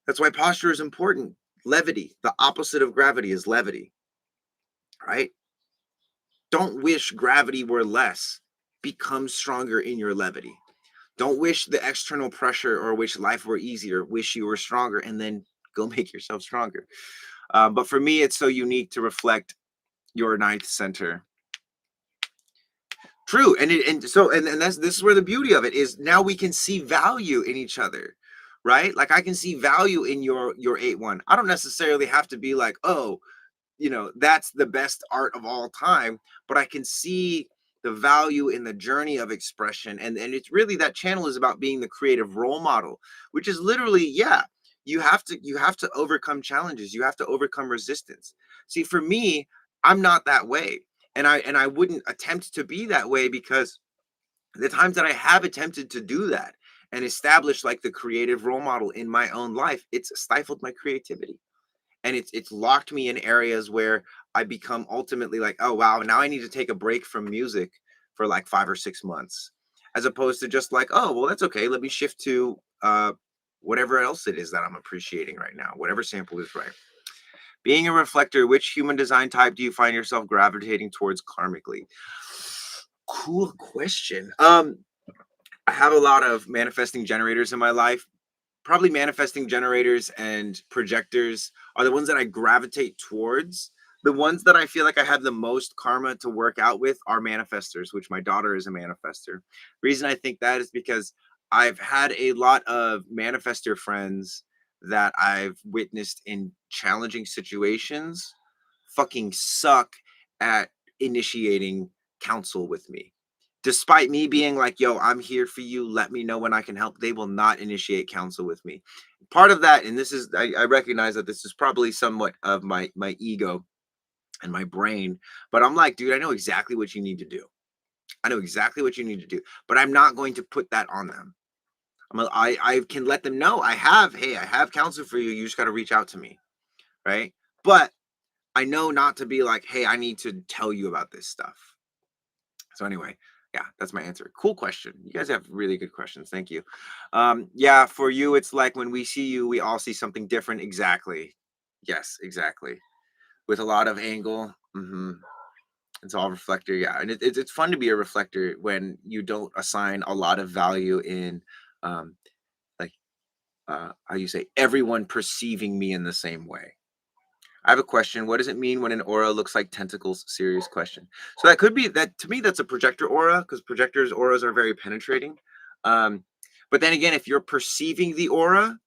That's why posture is important. Levity, the opposite of gravity is levity, right? Don't wish gravity were less. Become stronger in your levity. Don't wish the external pressure or wish life were easier. Wish you were stronger and then go make yourself stronger. But for me, it's so unique to reflect your ninth center. True, and that's this is where the beauty of it is. Now we can see value in each other, right? Like I can see value in your 8-1. I don't necessarily have to be like, oh, that's the best art of all time, but I can see the value in the journey of expression, and it's really that channel is about being the creative role model, which is literally, yeah, you have to overcome challenges, you have to overcome resistance. See, for me, I'm not that way, and I wouldn't attempt to be that way because the times that I have attempted to do that and establish like the creative role model in my own life, it's stifled my creativity, and it's locked me in areas where I become ultimately like, oh wow, now I need to take a break from music for like 5 or 6 months, as opposed to just like, oh well, that's okay. Let me shift to whatever else it is that I'm appreciating right now, whatever sample is right. Being a reflector, which human design type do you find yourself gravitating towards karmically? Cool question. I have a lot of manifesting generators in my life. Probably manifesting generators and projectors are the ones that I gravitate towards. The ones that I feel like I have the most karma to work out with are manifestors, which my daughter is a manifester. Reason I think that is because I've had a lot of manifester friends that I've witnessed in challenging situations fucking suck at initiating counsel with me. Despite me being like, yo, I'm here for you. Let me know when I can help. They will not initiate counsel with me. Part of that, and this is, I recognize that this is probably somewhat of my ego and my brain, but I'm like, dude, I know exactly what you need to do. I know exactly what you need to do, but I'm not going to put that on them. I can let them know hey, I have counsel for you. You just got to reach out to me. Right. But I know not to be like, hey, I need to tell you about this stuff. So anyway, yeah, that's my answer. Cool question. You guys have really good questions. Thank you. Yeah, for you, it's like when we see you, we all see something different. Exactly. Yes, exactly. With a lot of angle. It's all reflector. Yeah, and it's fun to be a reflector when you don't assign a lot of value in, um, like how you say, everyone perceiving me in the same way. I have a question. What does it mean when an aura looks like tentacles? Serious question. So that could be that to me, that's a projector aura because projectors' auras are very penetrating. Um, but then again, if you're perceiving the aura,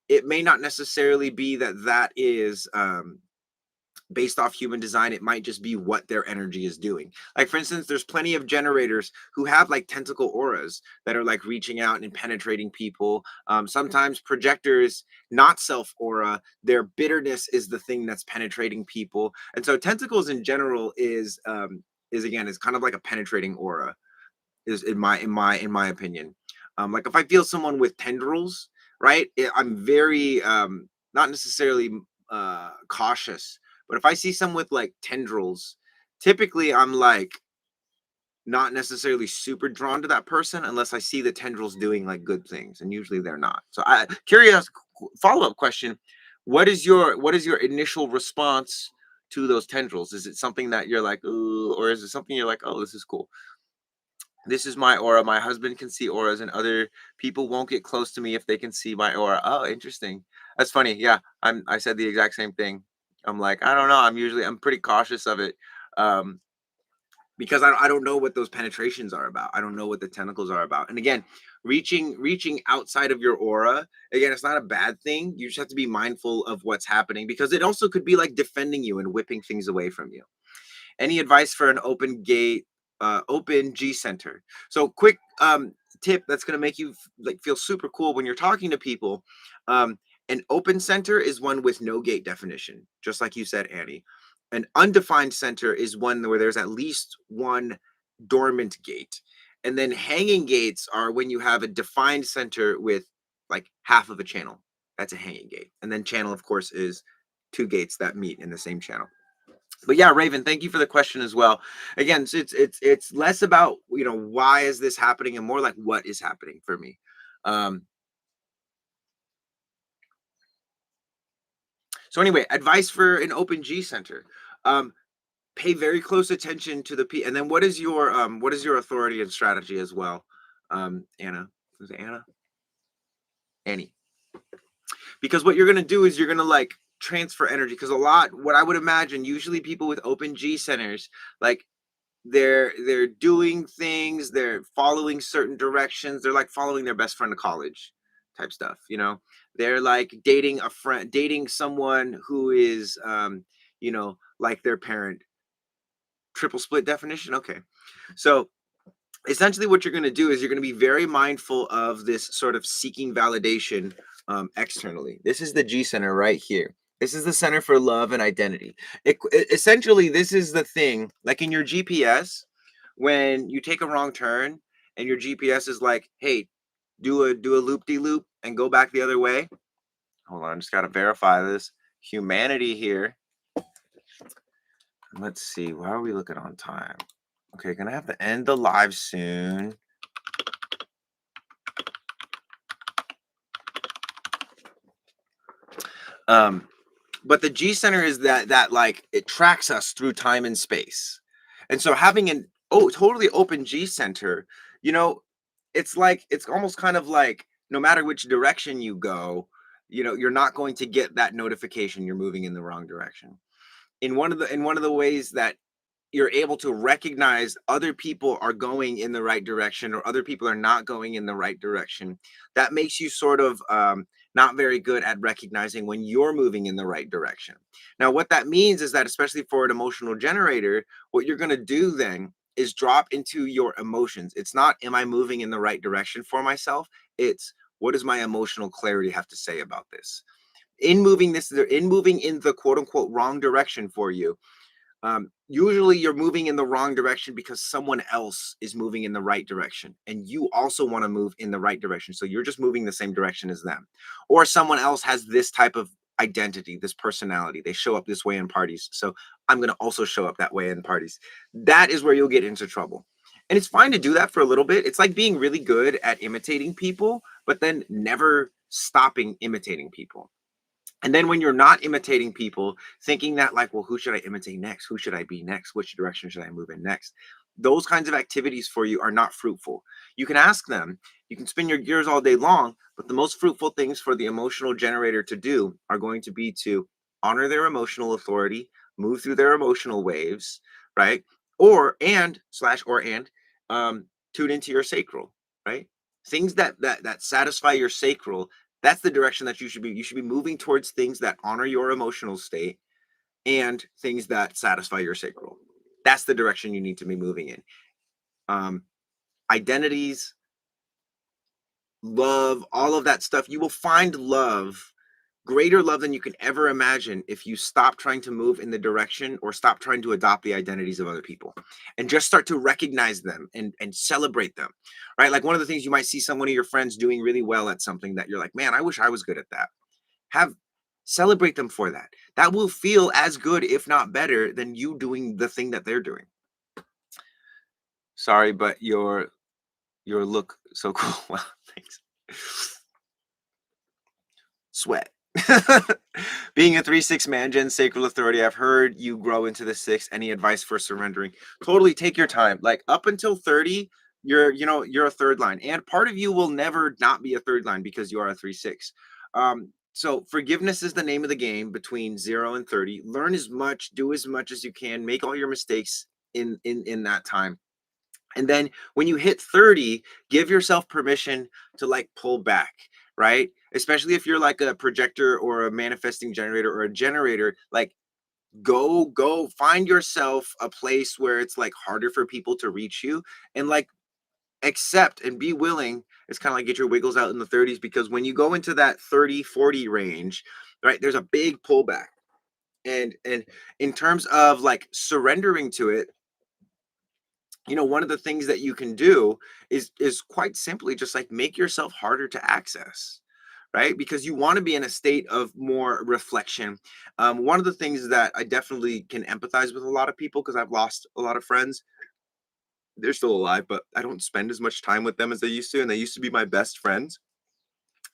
it may not necessarily be that is based off human design. It might just be what their energy is doing. Like for instance, there's plenty of generators who have like tentacle auras that are like reaching out and penetrating people. Sometimes projectors not self aura, their bitterness is the thing that's penetrating people. And so tentacles in general is again is kind of like a penetrating aura, is in my opinion. Like if I feel someone with tendrils, right, I'm very not necessarily cautious, but if I see someone with like tendrils, typically I'm like not necessarily super drawn to that person unless I see the tendrils doing like good things, and usually they're not. So I curious follow up question: what is your initial response to those tendrils? Is it something that you're like, ooh, or is it something you're like, oh, this is cool? This is my aura. My husband can see auras, and other people won't get close to me if they can see my aura. Oh, interesting. That's funny. Yeah, I said the exact same thing. I'm like, I don't know. I'm pretty cautious of it. Um, because I don't know what those penetrations are about. I don't know what the tentacles are about. And again, reaching outside of your aura, again, it's not a bad thing. You just have to be mindful of what's happening because it also could be like defending you and whipping things away from you. Any advice for an open G center? So quick tip that's going to make you like feel super cool when you're talking to people. Um, an open center is one with no gate definition, just like you said, Annie. An undefined center is one where there's at least one dormant gate. And then hanging gates are when you have a defined center with like half of a channel. That's a hanging gate. And then channel, of course, is two gates that meet in the same channel. But yeah, Raven, thank you for the question as well. Again, it's less about, why is this happening and more like what is happening for me. Um, so anyway, advice for an open G center. Um, Pay very close attention to the P. And then what is your authority and strategy as well? Anna, was it Anna? Annie. Because what you're gonna do is you're gonna like transfer energy. Because what I would imagine, usually people with open G centers, like they're doing things, they're following certain directions, they're like following their best friend to college type stuff. They're like dating someone who is like their parent. Triple split definition. Okay. So essentially what you're going to do is you're going to be very mindful of this sort of seeking validation externally. This is the G center right here. This is the center for love and identity. Essentially, this is the thing, like in your GPS, when you take a wrong turn and your GPS is like, hey, do a loop-de-loop and go back the other way. Hold on, I just got to verify this. Humanity here. Let's see, why are we looking on time? Okay, gonna have to end the live soon. But the G center is that like it tracks us through time and space. And so having an totally open G center, you know, it's almost kind of like no matter which direction you go, you're not going to get that notification you're moving in the wrong direction. In one of the ways that you're able to recognize other people are going in the right direction or other people are not going in the right direction, that makes you sort of not very good at recognizing when you're moving in the right direction. Now what that means is that, especially for an emotional generator, what you're going to do then is drop into your emotions. It's not, am I moving in the right direction for myself? It's, what does my emotional clarity have to say about this? In moving in the quote unquote wrong direction for you, usually you're moving in the wrong direction because someone else is moving in the right direction and you also want to move in the right direction, so you're just moving the same direction as them. Or someone else has this type of identity, this personality, they show up this way in parties, so I'm going to also show up that way in parties. That is where you'll get into trouble. And it's fine to do that for a little bit. It's like being really good at imitating people but then never stopping imitating people. And then when you're not imitating people, thinking that like, well, who should I imitate next? Who should I be next? Which direction should I move in next? Those kinds of activities for you are not fruitful. You can ask them, you can spin your gears all day long, but the most fruitful things for the emotional generator to do are going to be to honor their emotional authority, move through their emotional waves, right? Or tune into your sacral, right? Things that satisfy your sacral, that's the direction that you should be moving towards, things that honor your emotional state and things that satisfy your sacral. That's the direction you need to be moving in. um Identities, love, all of that stuff, you will find love, greater love than you can ever imagine, if you stop trying to move in the direction or stop trying to adopt the identities of other people and just start to recognize them and celebrate them. Right, like one of the things, you might see someone of your friends doing really well at something that you're like, man, I wish I was good at that. Have Celebrate them for that. That will feel as good, if not better, than you doing the thing that they're doing. Sorry, but your look so cool. Wow, thanks. Sweat. Being a 3-6 man gen sacral authority, I've heard you grow into the six. Any advice for surrendering? Totally take your time. Like up until 30, you're a third line. And part of you will never not be a third line because you are a 3-6. So forgiveness is the name of the game between 0 and 30. Learn as much, do as much as you can, make all your mistakes in that time. And then when you hit 30, give yourself permission to like pull back, right? Especially if you're like a projector or a manifesting generator or a generator, like go find yourself a place where it's like harder for people to reach you, and like accept and be willing. It's kind of like get your wiggles out in the 30s, because when you go into that 30-40 range, right, there's a big pullback. And in terms of like surrendering to it, one of the things that you can do is quite simply just like make yourself harder to access, right? Because you want to be in a state of more reflection. One of the things that I definitely can empathize with a lot of people, because I've lost a lot of friends. They're still alive, but I don't spend as much time with them as I used to, and they used to be my best friends.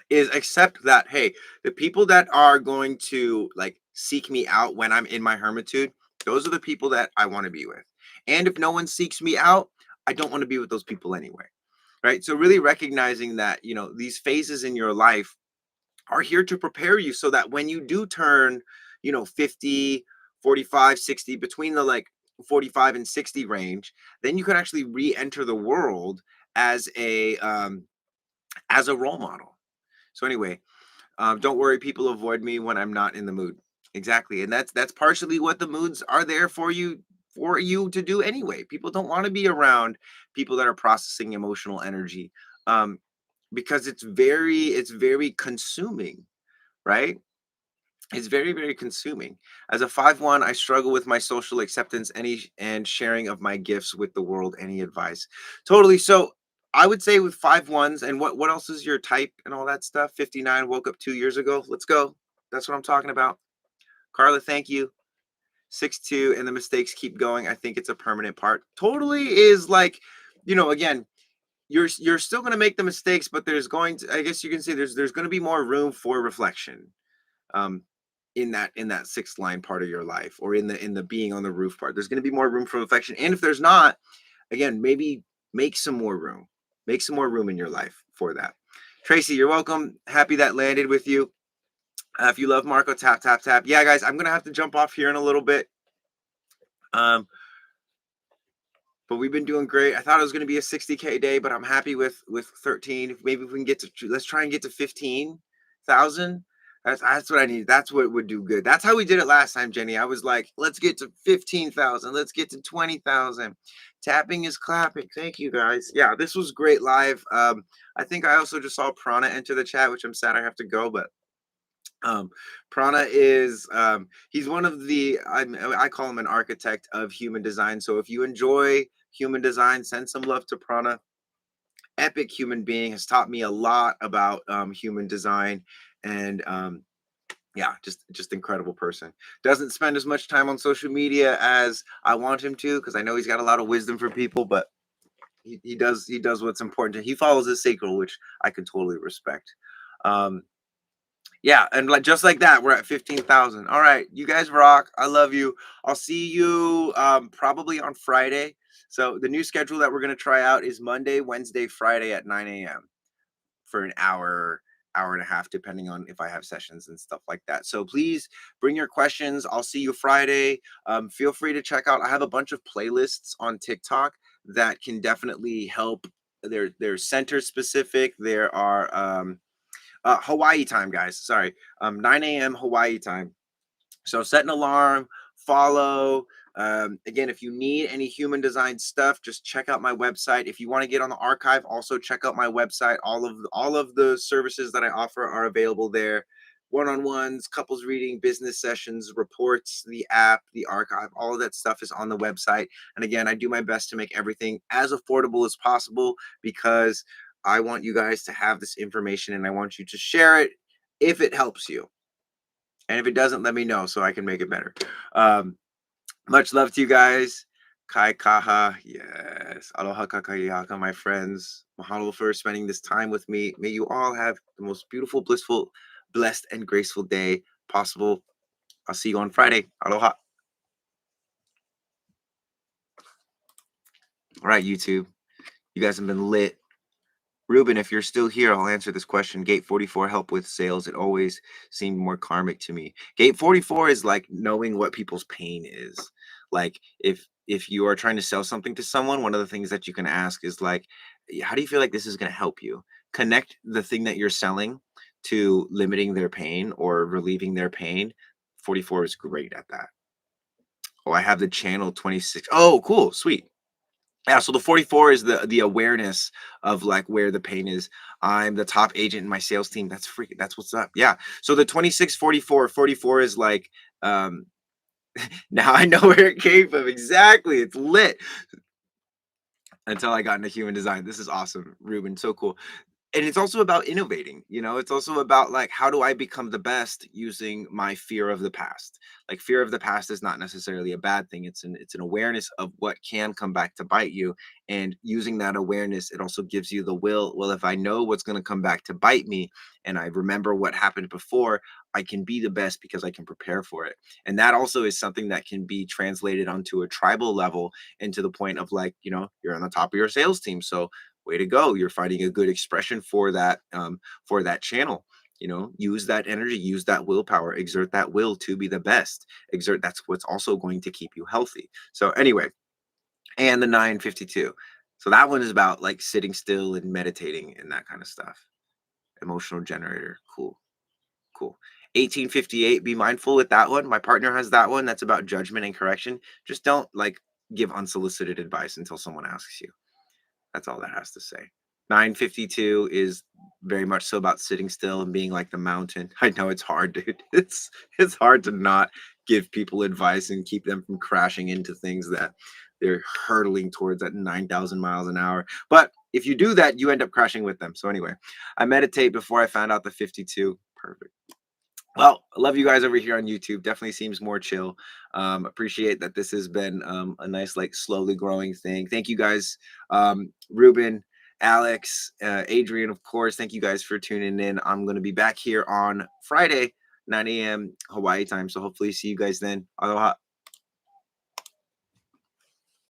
Is accept that, hey, the people that are going to like seek me out when I'm in my hermitude, those are the people that I want to be with. And if no one seeks me out, I don't want to be with those people anyway. Right. So really recognizing that, these phases in your life are here to prepare you so that when you do turn, 50, 45, 60, between the like 45 and 60 range, then you can actually re-enter the world as a role model. So anyway, don't worry, people avoid me when I'm not in the mood. Exactly, and that's partially what the moods are there for you to do anyway. People don't want to be around people that are processing emotional energy, um, because it's very consuming, right? It's very, very consuming. As a 5-1, I struggle with my social acceptance and sharing of my gifts with the world. Any advice? Totally. So I would say with 5-1s, and what else is your type and all that stuff? 59, woke up 2 years ago. Let's go. That's what I'm talking about. Carla, thank you. 6-2, and the mistakes keep going. I think it's a permanent part. Totally is like, again, you're still going to make the mistakes, but there's going to, I guess you can say, there's going to be more room for reflection, um, in that sixth line part of your life, or in the being on the roof part. There's going to be more room for reflection, and if there's not, again, maybe make some more room. Make some more room in your life for that. Tracy, you're welcome. Happy that landed with you. If you love Marco, tap tap tap. Yeah, guys, I'm gonna have to jump off here in a little bit. Um, but we've been doing great. I thought it was going to be a 60K day, but I'm happy with 13. If maybe we can get to, let's try and get to 15,000. That's what I need. That's what would do good. That's how we did it last time, Jenny. I was like, let's get to 15,000. Let's get to 20,000. Tapping is clapping. Thank you guys. Yeah, this was great live. I think I also just saw Prana enter the chat, which I'm sad I have to go, but um, Prana is he's one of I call him an architect of human design. So if you enjoy human design, send some love to Prana. Epic human being, has taught me a lot about human design, and yeah, just incredible person. Doesn't spend as much time on social media as I want him to, because I know he's got a lot of wisdom for people, but he does what's important. He follows his sacral, which I can totally respect. Um, Yeah, and like just like that, we're at 15,000. All right, you guys rock. I love you. I'll see you probably on Friday. So the new schedule that we're gonna try out is Monday, Wednesday, Friday at 9 a.m. for an hour and a half, depending on if I have sessions and stuff like that. So please bring your questions. I'll see you Friday. Feel free to check out. I have a bunch of playlists on TikTok that can definitely help. They're center specific. There are Hawaii time, guys. Sorry, 9 a.m. Hawaii time. So set an alarm, follow. Again, if you need any human design stuff, just check out my website. If you want to get on the archive, also check out my website. All of the services that I offer are available there. One-on-ones, couples reading, business sessions, reports, the app, the archive, all of that stuff is on the website. And again, I do my best to make everything as affordable as possible, because I want you guys to have this information, and I want you to share it if it helps you. And if it doesn't, let me know so I can make it better. Um, Much love to you guys. Kai kaha. Yes. Aloha kakayaka, my friends. Mahalo for spending this time with me. May you all have the most beautiful, blissful, blessed, and graceful day possible. I'll see you on Friday. Aloha. All right, YouTube. You guys have been lit. Ruben, if you're still here, I'll answer this question. Gate 44, help with sales. It always seemed more karmic to me. Gate 44 is like knowing what people's pain is. Like if you are trying to sell something to someone, one of the things that you can ask is like, how do you feel like this is going to help you? Connect the thing that you're selling to limiting their pain or relieving their pain. 44 is great at that. Oh, I have the channel 26. Oh, cool. Sweet. Yeah, so the 44 is the awareness of like where the pain is. I'm the top agent in my sales team. That's freaking, that's what's up. Yeah. So the 26, 44 is like Now I know where it came from. Exactly. It's lit. Until I got into human design. This is awesome, Ruben. So cool. And it's also about innovating, it's also about like, how do I become the best using my fear of the past? Like, fear of the past is not necessarily a bad thing. It's an awareness of what can come back to bite you. And using that awareness, it also gives you the will. Well, if I know what's going to come back to bite me and I remember what happened before, I can be the best because I can prepare for it. And that also is something that can be translated onto a tribal level, into the point of like, you're on the top of your sales team. So way to go, you're finding a good expression for that channel. Use that energy, use that willpower, exert that will to be the best. Exert, that's what's also going to keep you healthy. So anyway, and the 952, so that one is about like sitting still and meditating and that kind of stuff. Emotional generator, cool. Cool. 1858, be mindful with that one. My partner has that one. That's about judgment and correction. Just don't like give unsolicited advice until someone asks you. That's all that has to say. 952 is very much so about sitting still and being like the mountain. I know it's hard, dude. It's hard to not give people advice and keep them from crashing into things that they're hurtling towards at 9,000 miles an hour. But if you do that, you end up crashing with them. So anyway, I meditate before I found out the 52. Perfect. Well, I love you guys over here on YouTube. Definitely seems more chill. Appreciate that this has been a nice, like, slowly growing thing. Thank you guys, Ruben, Alex, Adrian, of course. Thank you guys for tuning in. I'm going to be back here on Friday, 9 a.m. Hawaii time. So hopefully see you guys then. Aloha.